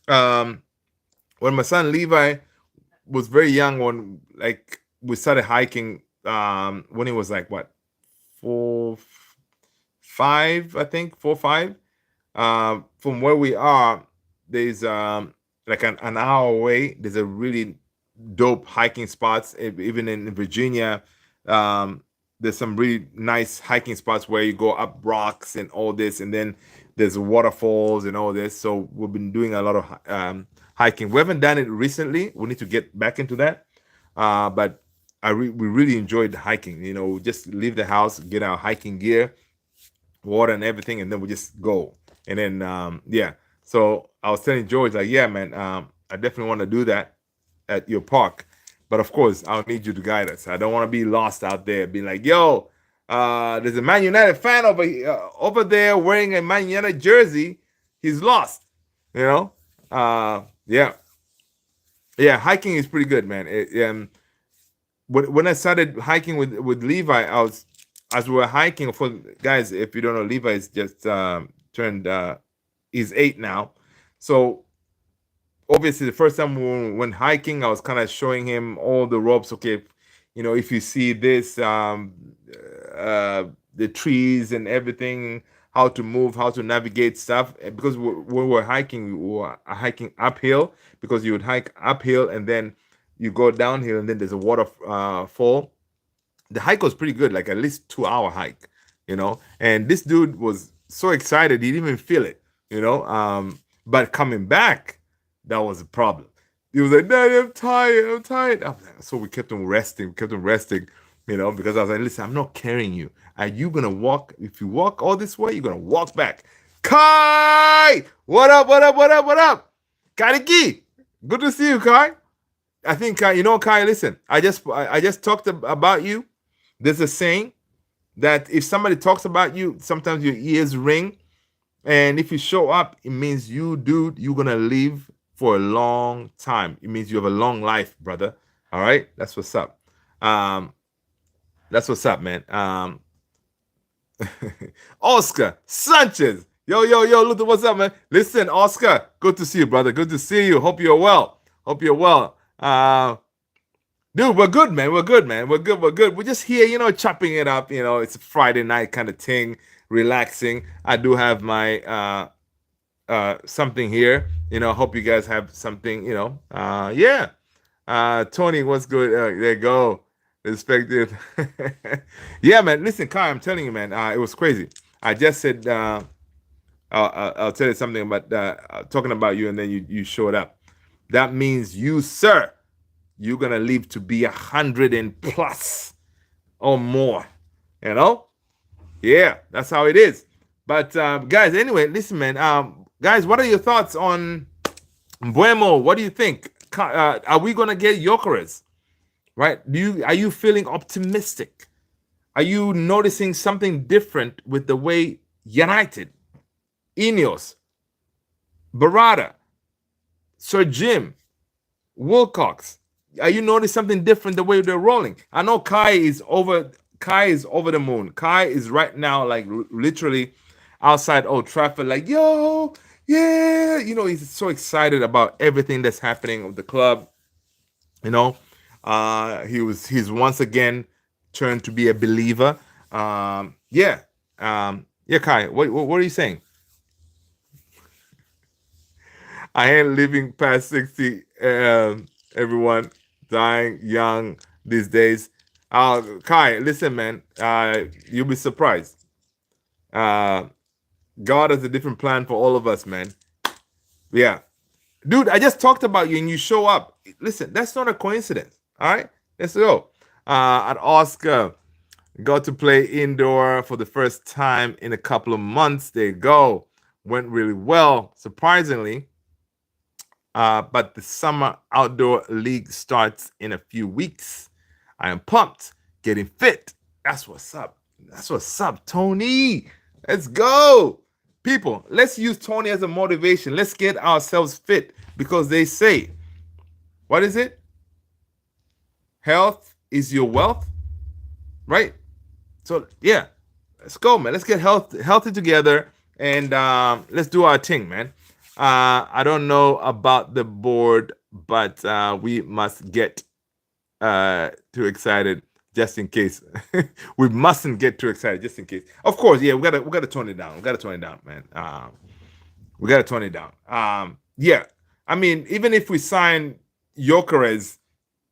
Um, when my son Levi was very young, when like we started hiking, when he was like what, 4, 5, I think 4, 5. From where we are, there's like an hour away. There's a really dope hiking spots. Even in Virginia, um, there's some really nice hiking spots where you go up rocks and all this, and then there's waterfalls and all this. So we've been doing a lot of hiking. We haven't done it recently. We need to get back into that. But we really enjoyed hiking. Just leave the house, get our hiking gear, water and everything, and then we just go. And then yeah. So I was telling George, like, yeah, man, I definitely want to do that at your park. But of course, I'll need you to guide us. I don't want to be lost out there, being like, yo, there's a Man United fan over there wearing a Man United jersey. He's lost. You know? Yeah. Yeah, hiking is pretty good, man. When I started hiking with Levi, as we were hiking. For guys, if you don't know, Levi is just turned. He's 8 now, so obviously the first time we went hiking, I was kind of showing him all the ropes. Okay, if you see this, the trees and everything, how to move, how to navigate stuff. Because when we were hiking, we were hiking uphill, because you would hike uphill and then you go downhill and then there's a waterfall. The hike was pretty good, like at least 2 hour hike, and this dude was so excited he didn't even feel it, but coming back, that was a problem. He was like, Daddy, I'm tired. So we kept on resting, because I was like, listen, I'm not carrying you. Are you gonna walk? If you walk all this way, you're gonna walk back. Kai, what up? Kariki, good to see you, Kai. I think Kai, listen, I just talked about you. There's a saying that if somebody talks about you, sometimes your ears ring. And if you show up, it means you're gonna live for a long time. It means you have a long life, brother. All right? That's what's up. That's what's up, man. Oscar Sanchez. Yo, Luther, what's up, man? Listen, Oscar, good to see you, brother. Good to see you. Hope you're well. Dude, we're good, man. We're good. We're just here, chopping it up. It's a Friday night kind of thing, relaxing. I do have my something here. Hope you guys have something, yeah. Tony, what's good? There you go. Respected. Yeah, man. Listen, Kai, I'm telling you, man, it was crazy. I just said I'll tell you something about talking about you, and then you showed up. That means you, sir, you're gonna live to be 100 and plus or more. Yeah, that's how it is. But guys, anyway, listen, man. Guys, what are your thoughts on Mbeumo? What do you think? Are we gonna get Gyokeres? Right? Are you feeling optimistic? Are you noticing something different with the way United, Ineos, Barada, Sir Jim, Wilcox, are you noticing something different the way they're rolling? I know Kai is over the moon. Kai is right now like literally outside Old Trafford, like, yo, yeah, he's so excited about everything that's happening with the club. He's once again turned to be a believer. Yeah, Kai, what are you saying? I ain't living past 60. Everyone dying young these days. Kai, listen, man. You'll be surprised. God has a different plan for all of us, man. Yeah. Dude, I just talked about you and you show up. Listen, that's not a coincidence. All right? Let's go. At Oscar. Got to play indoor for the first time in a couple of months. There you go. Went really well, surprisingly. But the summer outdoor league starts in a few weeks. I am pumped, getting fit. That's what's up. That's what's up, Tony. Let's go. People, let's use Tony as a motivation. Let's get ourselves fit because they say, what is it? Health is your wealth, right? So yeah, let's go, man. Let's get healthy together and let's do our thing, man. I don't know about the board, but we must get too excited just in case. We mustn't get too excited just in case. Of course, yeah, we gotta tone it down. We gotta tone it down, man. We gotta tone it down. Yeah, I mean, even if we sign Gyokeres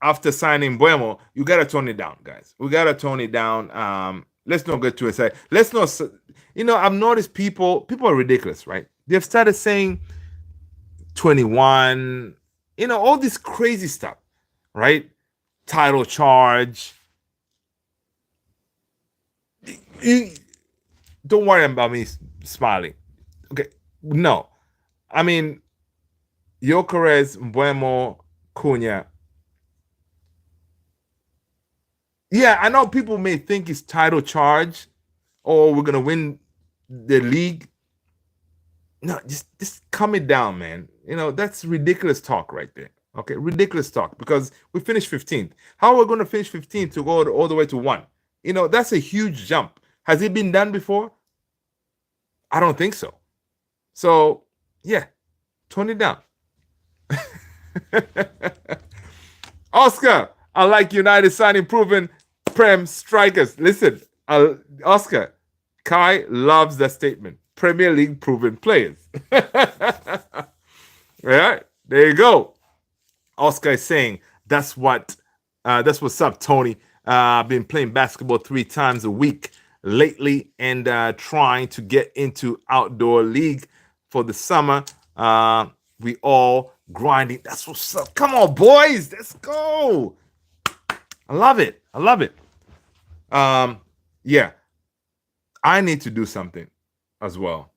after signing Mbeumo, you gotta tone it down, guys. We gotta tone it down. Let's not get too excited. Let's not. I've noticed people are ridiculous, right? They've started saying 21. All this crazy stuff, right? Title charge. Don't worry about me smiling. Okay, no, I mean Gyokeres, Mbeumo, Cunha. Yeah, I know people may think it's title charge or we're gonna win the league. No, just calm it down, man. That's ridiculous talk right there. Okay, ridiculous talk because we finished 15th. How are we going to finish 15th to go all the way to one? That's a huge jump. Has it been done before? I don't think so. So yeah, tone it down. Oscar, I like United signing proven Prem strikers. Listen, Oscar, Kai loves that statement. Premier League proven players. Yeah, there you go. Oscar is saying that's what's up, Tony. I've been playing basketball 3 times a week lately and trying to get into outdoor league for the summer. We all grinding. That's what's up. Come on, boys. Let's go. I love it. I love it. Yeah. I need to do something as well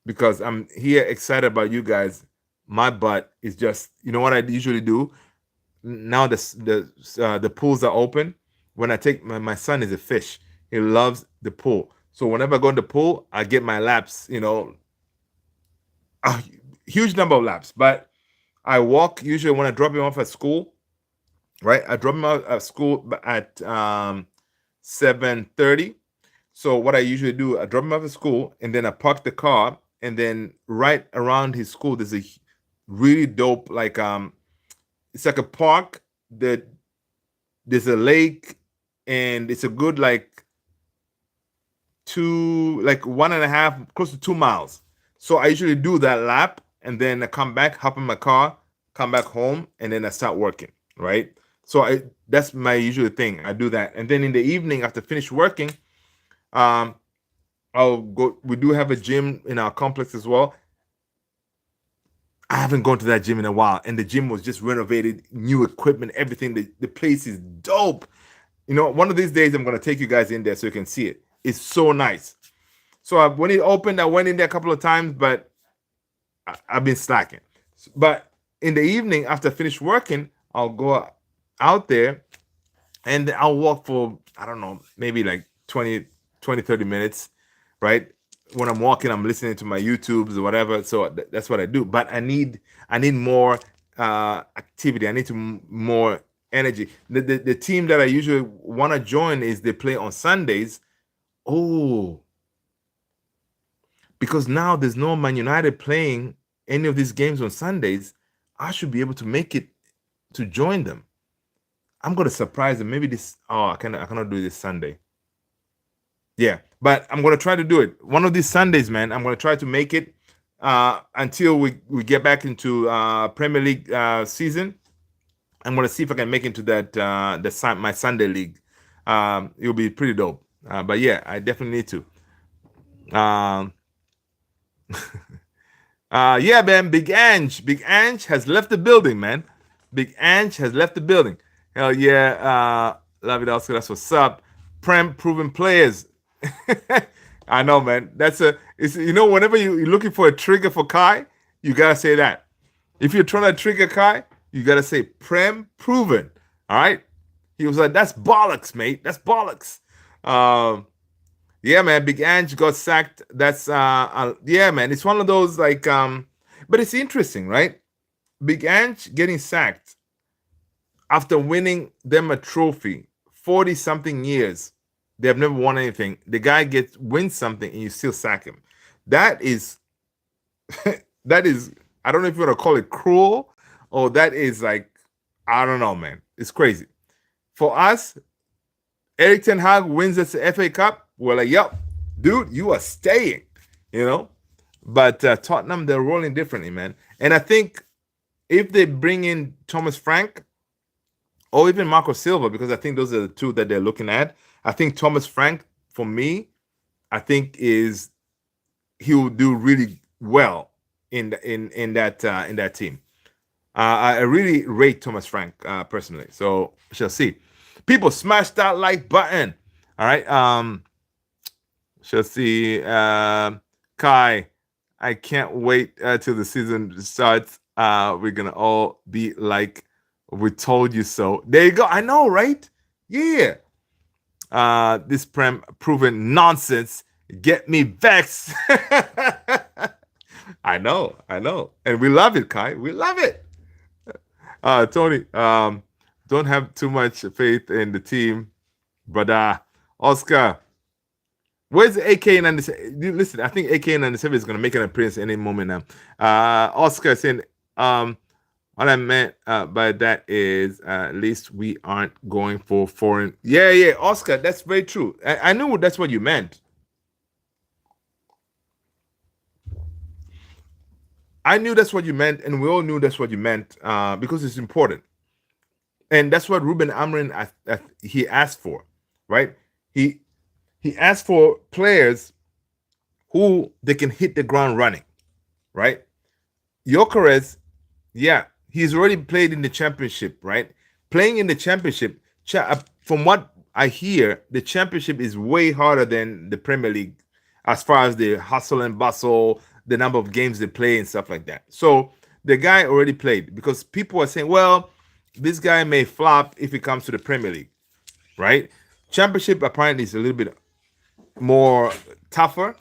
because I'm here excited about you guys. My butt is just, what I usually do now. The pools are open. When I take my son is a fish. He loves the pool. So whenever I go in the pool, I get my laps. A huge number of laps. But I walk usually when I drop him off at school. Right, I drop him off at school at 7:30. So what I usually do, I drop him off at school, and then I park the car, and then right around his school, there's a really dope, it's like a park that there's a lake, and it's a good like 1.5, close to 2 miles. So I usually do that lap, and then I come back, hop in my car, come back home, and then I start working. Right. So that's my usual thing. I do that, and then in the evening after finish working, I'll go. We do have a gym in our complex as well. I haven't gone to that gym in a while, and the gym was just renovated, new equipment, everything. The place is dope. One of these days I'm gonna take you guys in there so you can see it. It's so nice. So when it opened, I went in there a couple of times, but I've been slacking. But in the evening after I finish working, I'll go out there and I'll walk for, I don't know, maybe like 20, 30 minutes, right? When I'm walking, I'm listening to my YouTubes or whatever. So that's what I do. But I need more activity. I need more energy. The team that I usually want to join is they play on Sundays. Oh, because now there's no Man United playing any of these games on Sundays. I should be able to make it to join them. I'm gonna surprise them. Maybe this. Oh, I cannot do this Sunday. Yeah, but I'm gonna try to do it one of these Sundays, man. I'm gonna try to make it until we get back into Premier League season. I'm gonna see if I can make it to that my Sunday league. It'll be pretty dope. But yeah, I definitely need to. Yeah, man. Big Ange has left the building, man. Big Ange has left the building. Hell yeah. Love it, Oscar. That's what's up. Prem proven players. I know, man. It's whenever you're looking for a trigger for Kai, you gotta say that. If you're trying to trigger Kai, you gotta say Prem proven. All right. He was like, "That's bollocks, mate. That's bollocks." Um, yeah, man. Big Ange got sacked. Yeah, man. It's one of those but it's interesting, right? Big Ange getting sacked after winning them a trophy 40 something years. They have never won anything. The guy wins something and you still sack him. That is that is I don't know if you want to call it cruel or that is like I don't know, man. It's crazy. For us, Eric Ten Hag wins us the FA Cup. We're like, yep, dude, you are staying, you know. But Tottenham, they're rolling differently, man. And I think if they bring in Thomas Frank or even Marco Silva, because I think those are the two that they're looking at. I think Thomas Frank, for me, I think he will do really well in that team. I really rate Thomas Frank personally. So shall see. People smash that like button. All right. Shall see. Kai, I can't wait till the season starts. We're gonna all be like, we told you so. There you go. I know, right? Yeah. This proven nonsense get me vexed. I know, and we love it, Kai. We love it. Tony, don't have too much faith in the team, but Oscar, where's AK97? Listen, I think AK97 is going to make an appearance any moment now. Oscar saying, what I meant by that is at least we aren't going for foreign. Yeah, Oscar, that's very true. I knew that's what you meant. I knew that's what you meant, and we all knew that's what you meant because it's important. And that's what Ruben Amorim he asked for, right? He asked for players who they can hit the ground running, right? Gyokeres, yeah, he's already played in the championship, right? Playing in the championship, from what I hear, the championship is way harder than the Premier League as far as the hustle and bustle, the number of games they play and stuff like that. So the guy already played because people are saying, well, this guy may flop if he comes to the Premier League, right? Championship apparently is a little bit more tougher.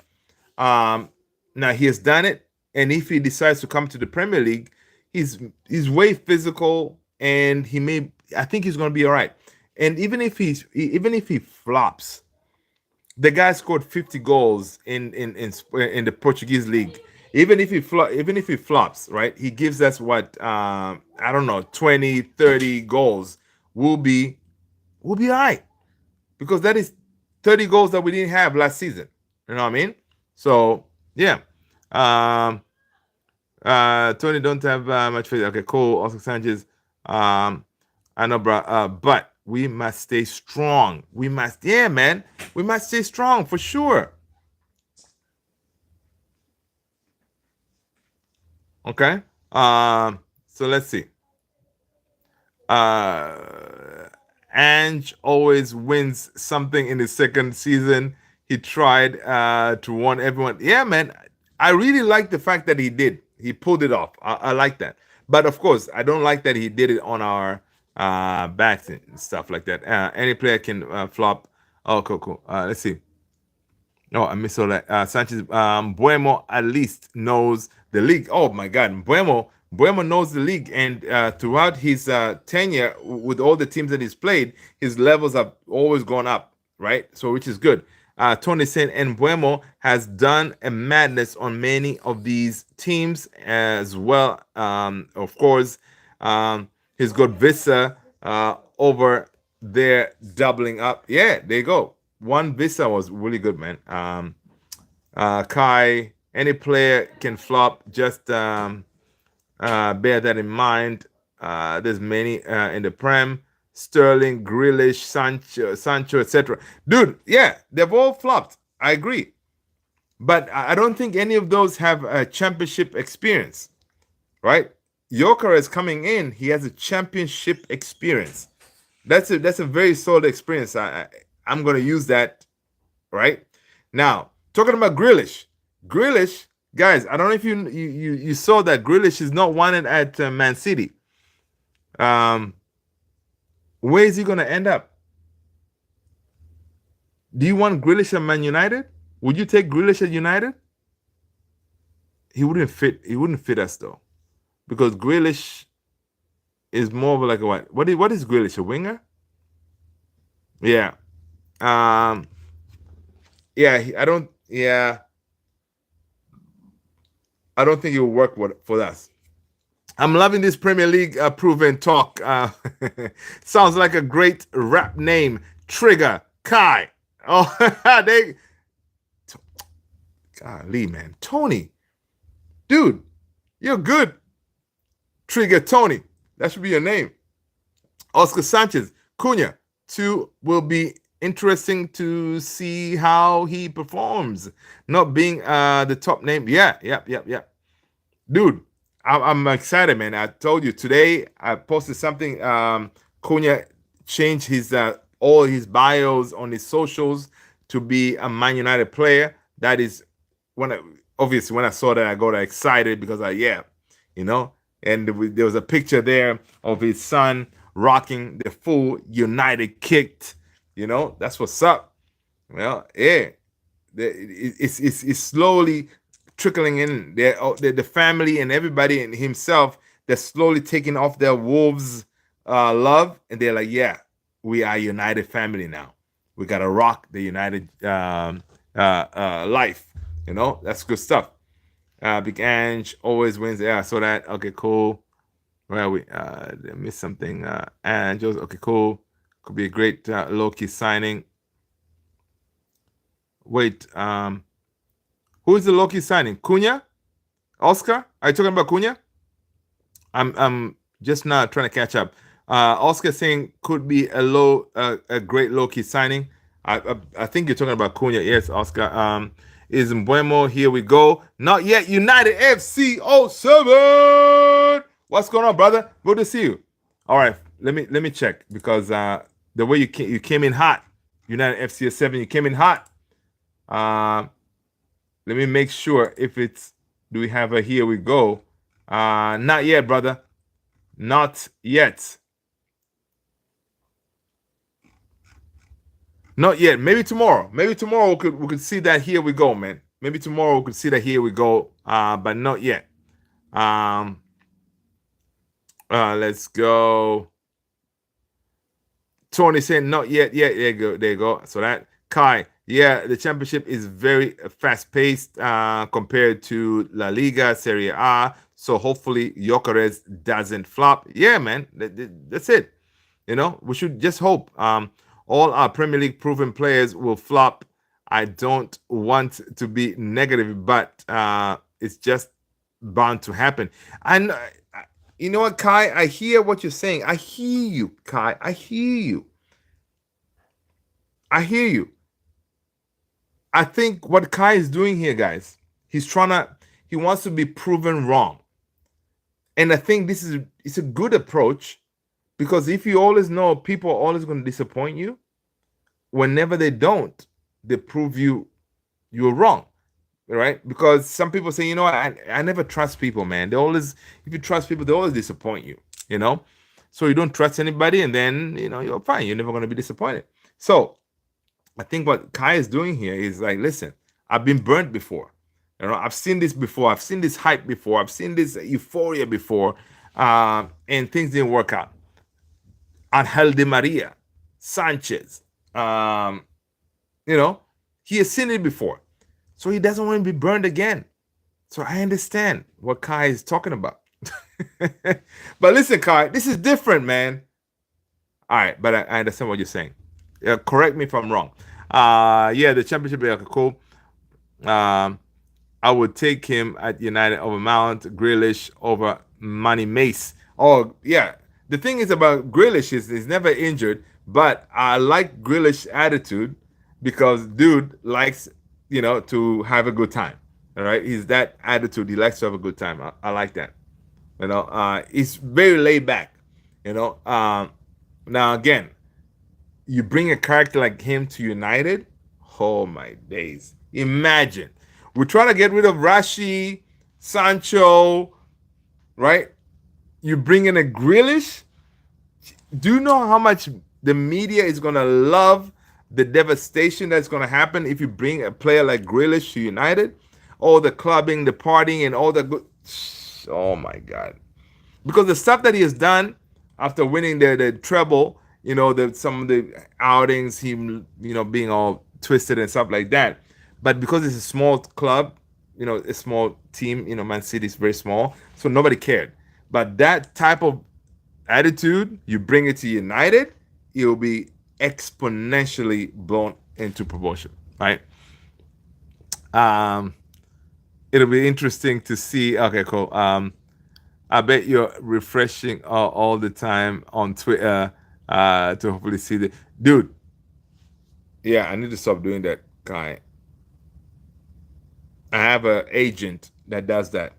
Now he has done it, and if he decides to come to the Premier League, he's way physical, and I think he's going to be all right. And even if he flops, the guy scored 50 goals in the Portuguese league. Even if he flops, right? He gives us what I don't know, 20, 30 goals. We'll be all right. Because that is 30 goals that we didn't have last season. You know what I mean? So yeah. Tony don't have much faith. Okay, cool. Oscar Sanchez. I know, bro. But we must stay strong. We must stay strong for sure. Okay. So let's see. Ange always wins something in his second season. He tried to warn everyone. Yeah, man. I really like the fact that he did. He pulled it off. I like that. But of course, I don't like that he did it on our backs and stuff like that. Any player can flop. Oh, cool. Let's see. Oh, I missed all that. Sanchez, Mbeumo at least knows the league. Oh my God, Mbeumo knows the league, and throughout his tenure with all the teams that he's played, his levels have always gone up, right? So which is good. Tony saying, and Mbeumo has done a madness on many of these teams as well. Of course, he's got Visa over there doubling up. Yeah, there you go. One Visa was really good, man. Kai, any player can flop. Just bear that in mind. There's many in the Prem. Sterling, Grealish, Sancho, etc. Dude, yeah, they've all flopped. I agree. But I don't think any of those have a championship experience, right? Gyokeres is coming in. He has a championship experience. That's a very solid experience. I'm gonna use that right now. Talking about Grealish, Grealish, guys. I don't know if you saw that Grealish is not wanted at Man City. Um, where is he gonna end up? Do you want Grealish at Man United? Would you take Grealish at United? He wouldn't fit. He wouldn't fit us though, because Grealish is more of like a what? What is Grealish? A winger? Yeah. Um. Yeah. I don't. Yeah. I don't think it will work for us. I'm loving this Premier League proven talk. Sounds like a great rap name. Trigger Kai. Oh, they. Golly, man, Tony, dude, you're good. Trigger Tony. That should be your name. Oscar Sanchez, Cunha. Two will be interesting to see how he performs. Not being the top name. Yeah, yep. Dude, I'm excited, man. I told you today. I posted something. Cunha changed his all his bios on his socials to be a Man United player. That is obviously when I saw that I got excited because you know, and there was a picture there of his son rocking the full United kicked. You know, that's what's up. Well, yeah, it's slowly trickling in. The family and everybody and himself, they're slowly taking off their wolves love, and they're like, yeah, we are United family now. We gotta rock the United life. You know, that's good stuff. Big Ange always wins. Yeah, I saw that. Okay, cool. Where are we? Did I miss something? Angels. Okay, cool. Could be a great low key signing. Wait, who is the low key signing? Cunha? Oscar? Are you talking about Cunha? I'm just not trying to catch up. Oscar saying could be a great low key signing. I think you're talking about Cunha. Yes, Oscar. Is Mbeumo, here we go. Not yet. United FC 07. What's going on, brother? Good to see you. All right, let me check because the way you came in hot. United FC 07, you came in hot. Let me make sure if it's, do we have a here we go? Not yet, brother. Not yet. Not yet. Maybe tomorrow. Maybe tomorrow we could see that here we go, man. Maybe tomorrow we could see that here we go. But not yet. Let's go. Tony saying not yet. Yeah, there you go. So that Kai, yeah, the championship is very fast paced compared to La Liga, Serie A. So hopefully Gyokeres doesn't flop. Yeah, man, that's it. You know, we should just hope. All our Premier League proven players will flop. I don't want to be negative, but it's just bound to happen. And you know what, Kai? I hear what you're saying. I hear you, Kai. I hear you. I hear you. I think what Kai is doing here, guys, he wants to be proven wrong. And I think it's a good approach because if you always know people are always going to disappoint you, whenever they don't, they prove you're wrong. Right? Because some people say, you know, I never trust people, man. If you trust people, they always disappoint you, you know? So you don't trust anybody, and then, you know, you're fine. You're never going to be disappointed. So I think what Kai is doing here is like, listen, I've been burnt before. You know, I've seen this before. I've seen this hype before. I've seen this euphoria before, and things didn't work out. Angel Di Maria, Sanchez, you know, he has seen it before. So he doesn't want to be burned again. So I understand what Kai is talking about. But listen, Kai, this is different, man. All right, but I understand what you're saying. Correct me if I'm wrong. Yeah, the championship is cool. I would take him at United over Mount, Grealish over Manny Mace. Oh, yeah. The thing is about Grealish is he's never injured, but I like Grealish attitude because dude likes, you know, to have a good time. All right, he's that attitude. He likes to have a good time. I like that. You know, he's very laid back. You know, now again, You bring a character like him to United. Oh my days! Imagine we're trying to get rid of Rashi, Sancho, right? You bring in a Grealish. Do you know how much the media is gonna love the devastation that's gonna happen if you bring a player like Grealish to United? All the clubbing, the partying, and all the good. Oh my God! Because the stuff that he has done after winning the treble, some of the outings, him, being all twisted and stuff like that. But because it's a small club, a small team, Man City is very small, so nobody cared. But that type of attitude, you bring it to United, it will be exponentially blown into proportion, right? Um, it'll be interesting to see. Okay, cool. I bet you're refreshing all the time on Twitter to hopefully see the dude. Yeah, I need to stop doing that, guy. I have an agent that does that.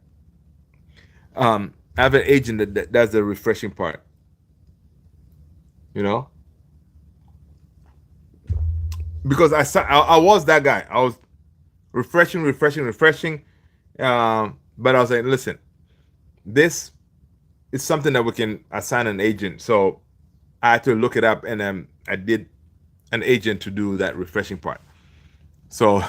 I have an agent that does the refreshing part. You know, because I was that guy. I was refreshing, refreshing, refreshing. But I was like, listen, this is something that we can assign an agent. So I had to look it up, and I did an agent to do that refreshing part. So,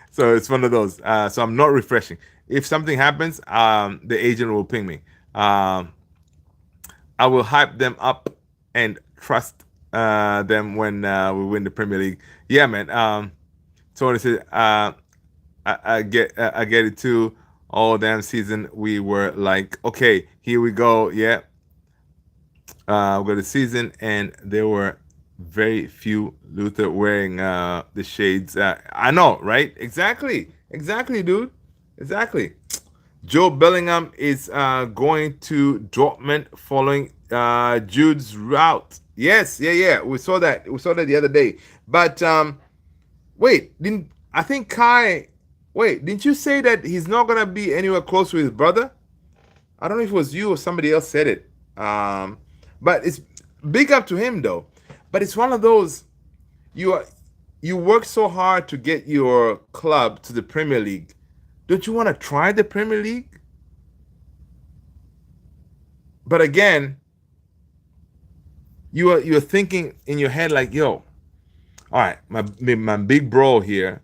so it's one of those. So I'm not refreshing. If something happens, the agent will ping me. I will hype them up and trust them when we win the Premier League. Yeah, man. Tony said, I get it too. All damn season we were like, okay, here we go. Yeah, we got the season, and there were very few Luther wearing the shades. I know, right? Exactly, dude. Exactly. Joe Bellingham is going to Dortmund following Jude's route. Yes, yeah. We saw that. We saw that the other day. But wait, didn't I think Kai? Wait, didn't you say that he's not gonna be anywhere close to his brother? I don't know if it was you or somebody else said it. But it's big up to him though. But it's one of those you are you work so hard to get your club to the Premier League. Don't you want to try the Premier League? But again, you're thinking in your head like, yo, all right, my big bro here,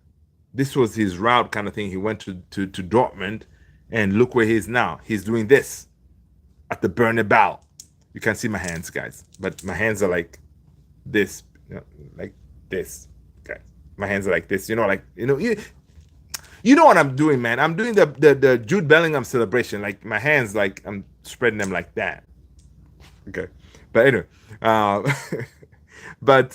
this was his route kind of thing. He went to Dortmund, and look where he is now. He's doing this at the Bernabeu. You can't see my hands, guys, but my hands are like this, like this, guys. My hands are like this, you know what I'm doing, man. I'm doing the Jude Bellingham celebration. Like my hands, like I'm spreading them like that. Okay, but anyway, but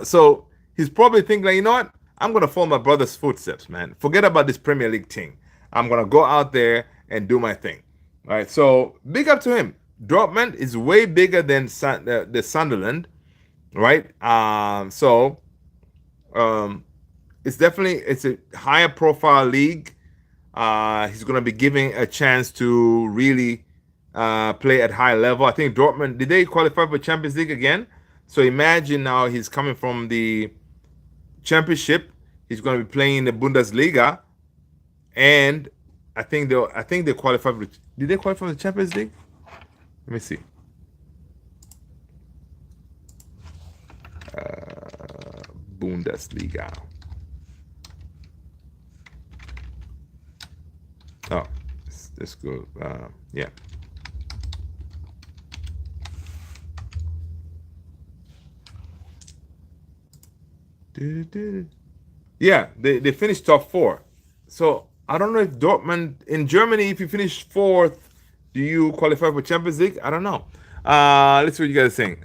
so he's probably thinking, like, you know what? I'm gonna follow my brother's footsteps, man. Forget about this Premier League thing. I'm gonna go out there and do my thing. All right. So big up to him. Dortmund is way bigger than the Sunderland, right? Um, it's a higher profile league. He's gonna be giving a chance to really play at high level. I think Dortmund, did they qualify for Champions League again? So imagine now he's coming from the Championship. He's going to be playing in the Bundesliga, and I think they qualified. Did they qualify for the Champions League? Let me see. Bundesliga. Oh, let's go. Yeah. Yeah, they finished top four. So I don't know if Dortmund in Germany, if you finish fourth, do you qualify for Champions League? I don't know. Let's see what you guys are saying.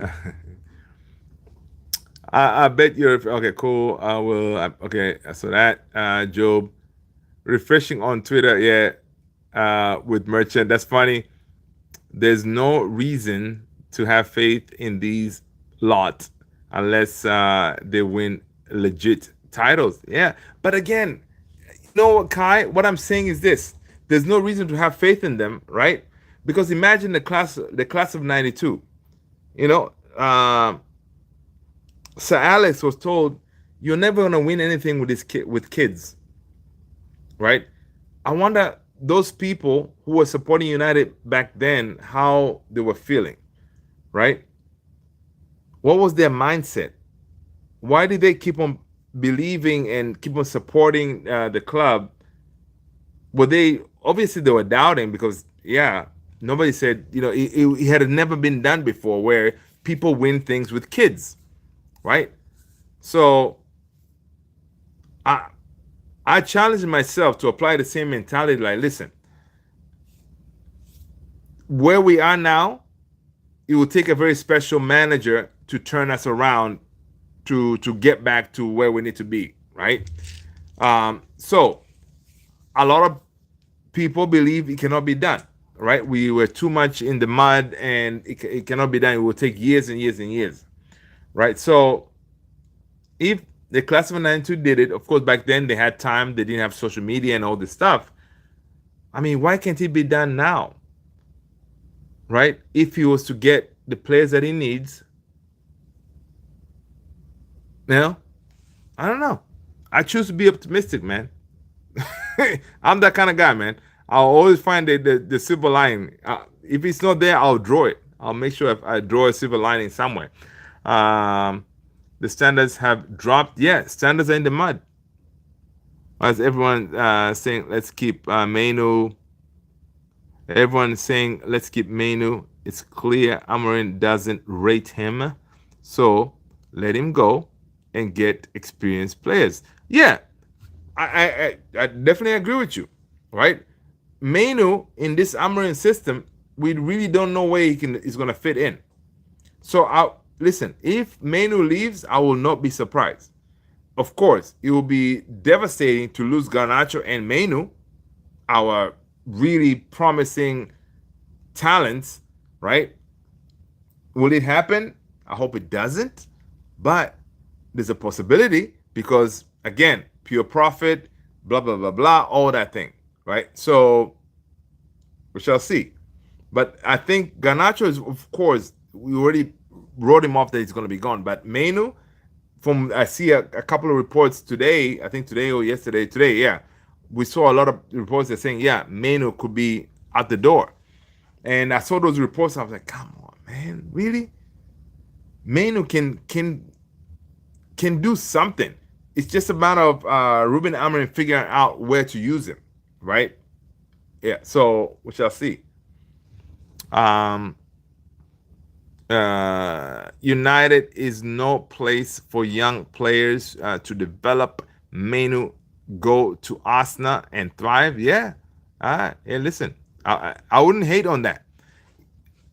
I bet you're okay. Cool. I will. Okay. So that Job refreshing on Twitter. Yeah. With Merchant. That's funny. There's no reason to have faith in these lot unless they win legit titles. Yeah, but again, Kai, what I'm saying is this: there's no reason to have faith in them, right? Because imagine the class of '92. uh, Sir Alex was told, "You're never gonna win anything with with kids, right?" I wonder those people who were supporting United back then, how they were feeling, right? What was their mindset? Why did they keep on believing and keep on supporting the club? Were they obviously they were doubting because yeah, nobody said it had never been done before where people win things with kids, right? So I I challenged myself to apply the same mentality. Like, listen, where we are now, it will take a very special manager to turn us around to get back to where we need to be, right? So a lot of people believe it cannot be done, right? We were too much in the mud, and it cannot be done. It will take years and years and years, right? So if the class of '92 did it, of course, back then they had time. They didn't have social media and all this stuff. I mean, why can't it be done now, right? If he was to get the players that he needs, you know, I don't know. I choose to be optimistic, man. I'm that kind of guy, man. I'll always find the silver lining. If it's not there, I'll draw it. I'll make sure I draw a silver lining somewhere. Um, the standards have dropped. Yeah, standards are in the mud. As everyone saying, let's keep Menu. Everyone is saying, let's keep Menu. It's clear Amarin doesn't rate him. So let him go and get experienced players. Yeah, I definitely agree with you, right? Menu in this Amarin system, we really don't know where is going to fit in. So listen, if Menu leaves, I will not be surprised. Of course, it will be devastating to lose Garnacho and Menu, our really promising talents, right? Will it happen? I hope it doesn't, but there's a possibility because, again, pure profit, blah, blah, blah, blah, all that thing, right? So we shall see. But I think Garnacho is, of course, we already wrote him off that he's going to be gone. But Menu, from I see a couple of reports today, I think today or yesterday, today, yeah, we saw a lot of reports that saying, yeah, Menu could be out the door. And I saw those reports, I was like, come on, man, really? Menu can do something. It's just a matter of Ruben Amorim figuring out where to use him, right? Yeah, so we shall see. United is no place for young players to develop. Menu go to Arsenal and thrive. Yeah. All right. Hey, listen, I wouldn't hate on that.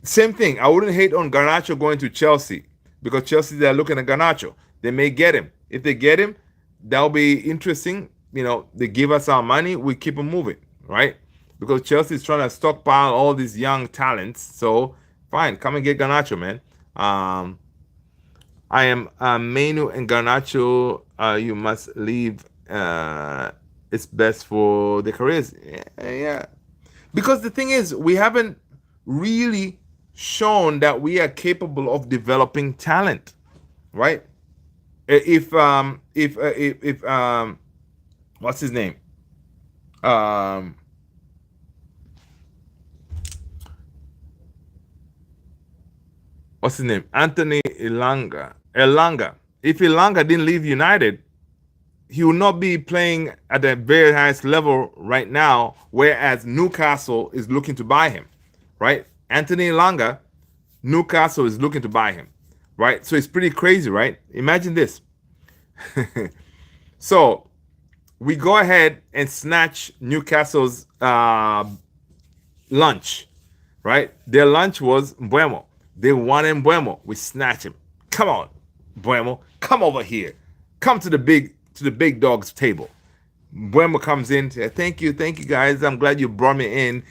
Same thing. I wouldn't hate on Garnacho going to Chelsea because Chelsea, they're looking at Garnacho. They may get him. If they get him, that'll be interesting. They give us our money, we keep them moving, right? Because Chelsea is trying to stockpile all these young talents. So fine, come and get Garnacho, man. I am Menu and Garnacho. You must leave. It's best for the careers. Yeah. Because the thing is, we haven't really shown that we are capable of developing talent, right? If what's his name? What's his name? Anthony Elanga. If Elanga didn't leave United, he will not be playing at the very highest level right now, whereas Newcastle is looking to buy him, right? Anthony Elanga, Newcastle is looking to buy him, right? So it's pretty crazy, right? Imagine this. So we go ahead and snatch Newcastle's lunch, right? Their lunch was Mbeumo. They wanted Mbeumo. We snatch him. Come on, Mbeumo, come over here. Come to the big dog's table. Mbeumo comes in. Thank you guys. I'm glad you brought me in.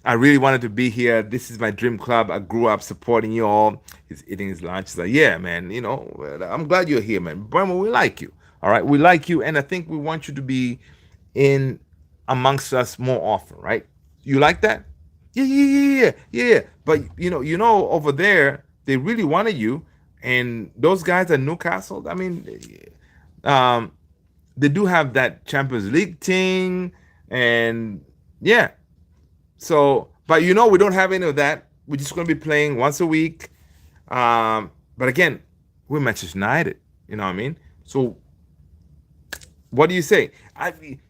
I really wanted to be here. This is my dream club. I grew up supporting you all. He's eating his lunch. He's like, yeah, man. I'm glad you're here, man. Mbeumo, we like you. All right, we like you, and I think we want you to be in amongst us more often, right? You like that? Yeah. But over there, They really wanted you, and those guys at Newcastle. I mean, um, they do have that Champions League thing, and yeah. So, but we don't have any of that. We're just going to be playing once a week. But again, we're Manchester United. You know what I mean? So, what do you say?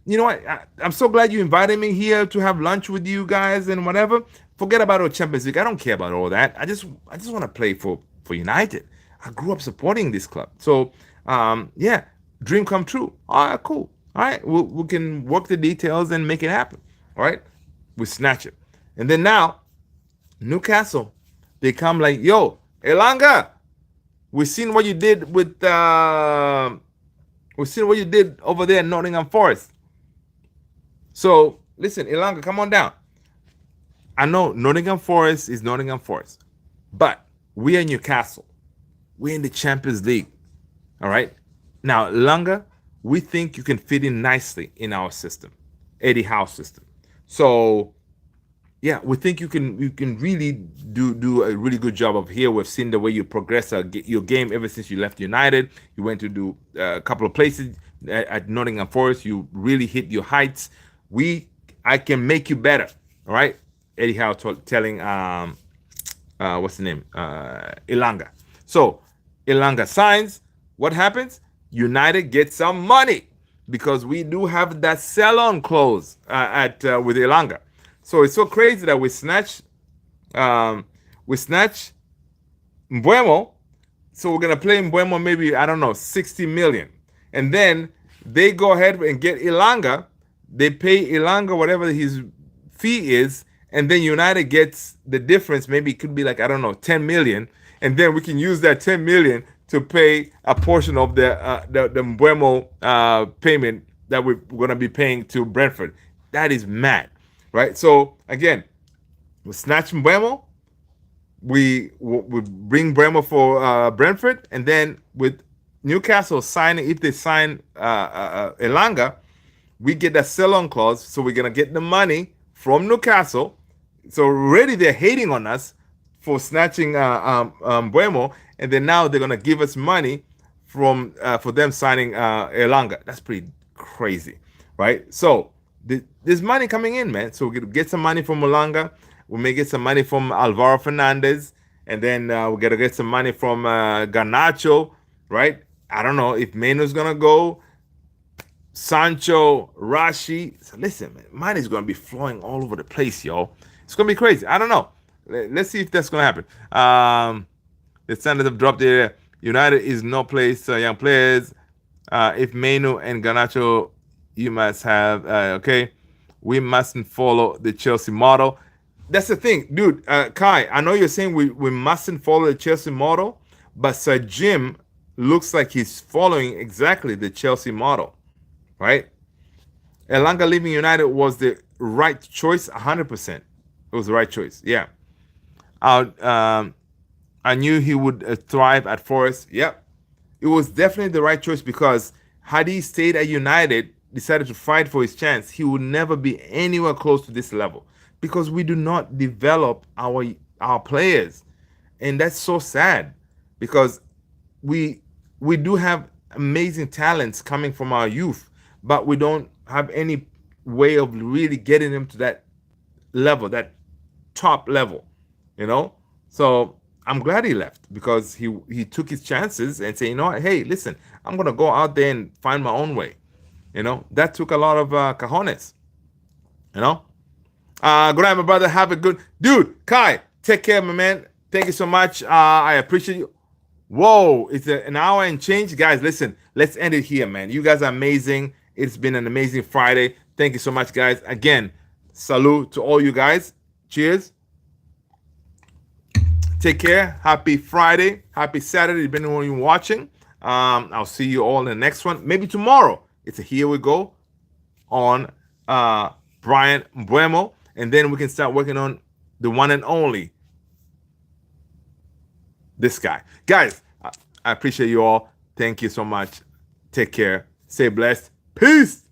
You know what? I'm so glad you invited me here to have lunch with you guys and whatever. Forget about our Champions League. I don't care about all that. I just want to play for United. I grew up supporting this club. So, yeah, dream come true. All right, cool. All right, we can work the details and make it happen. All right, we snatch it, and then now Newcastle, they come like, yo, Elanga, we seen what you did with we seen what you did over there in Nottingham Forest. So listen, Elanga, come on down. I know Nottingham Forest is Nottingham Forest, but we are Newcastle. We're in the Champions League. All right. Now, Elanga, we think you can fit in nicely in our system, Eddie Howe system. So yeah, we think you can really do a really good job of here. We've seen the way you progress your game ever since you left United. You went to do a couple of places at Nottingham Forest. You really hit your heights. I can make you better. All right, Eddie Howe telling what's the name, Elanga. So Elanga signs. What happens? United gets some money because we do have that sell-on clause at with Elanga. So it's so crazy that we snatch Mbeumo. So we're gonna play Mbeumo maybe, I don't know, 60 million, and then they go ahead and get Elanga. They pay Elanga whatever his fee is, and then United gets the difference. Maybe it could be like, I don't know, 10 million, and then we can use that 10 million to pay a portion of the Mbeumo payment that we're gonna be paying to Brentford. That is mad, right? So again, we snatch Mbeumo, we bring Mbeumo for Brentford, and then with Newcastle signing, if they sign Elanga, we get that sell-on clause. So we're gonna get the money from Newcastle. So already they're hating on us for snatching Mbeumo, and then now they're gonna give us money from for them signing Elanga. That's pretty crazy, right? So there's money coming in, man. So we get some money from Elanga. We may get some money from Alvaro Fernandez, and then we gotta get some money from Garnacho, right? I don't know if Menu's gonna go. Sancho, Rashi. So listen, man, money's gonna be flowing all over the place, yo. It's gonna be crazy. I don't know. Let's see if that's gonna happen. The standards have dropped there. United is no place young players. If Menu and Garnacho, you must have okay. We mustn't follow the Chelsea model. That's the thing, dude. Kai, I know you're saying we mustn't follow the Chelsea model, but Sir Jim looks like he's following exactly the Chelsea model, right? Elanga leaving United was the right choice, 100%. It was the right choice. Yeah. I knew he would thrive at Forest. Yep. It was definitely the right choice because had he stayed at United, decided to fight for his chance, he would never be anywhere close to this level because we do not develop our players. And that's so sad because we do have amazing talents coming from our youth, but we don't have any way of really getting them to that level, that top level, you know? So I'm glad he left because he took his chances and said, you know what, hey, listen, I'm gonna go out there and find my own way. You know, that took a lot of cojones. You know? Good night, my brother. Have a good dude. Kai, take care, my man. Thank you so much. I appreciate you. Whoa, it's an hour and change. Guys, listen, let's end it here, man. You guys are amazing. It's been an amazing Friday. Thank you so much, guys. Again, salute to all you guys. Cheers. Take care. Happy Friday. Happy Saturday, depending on when you're watching. I'll see you all in the next one. Maybe tomorrow. It's a Here We Go on Brian Mbeumo. And then we can start working on the one and only, this guy. Guys, I appreciate you all. Thank you so much. Take care. Stay blessed. Peace.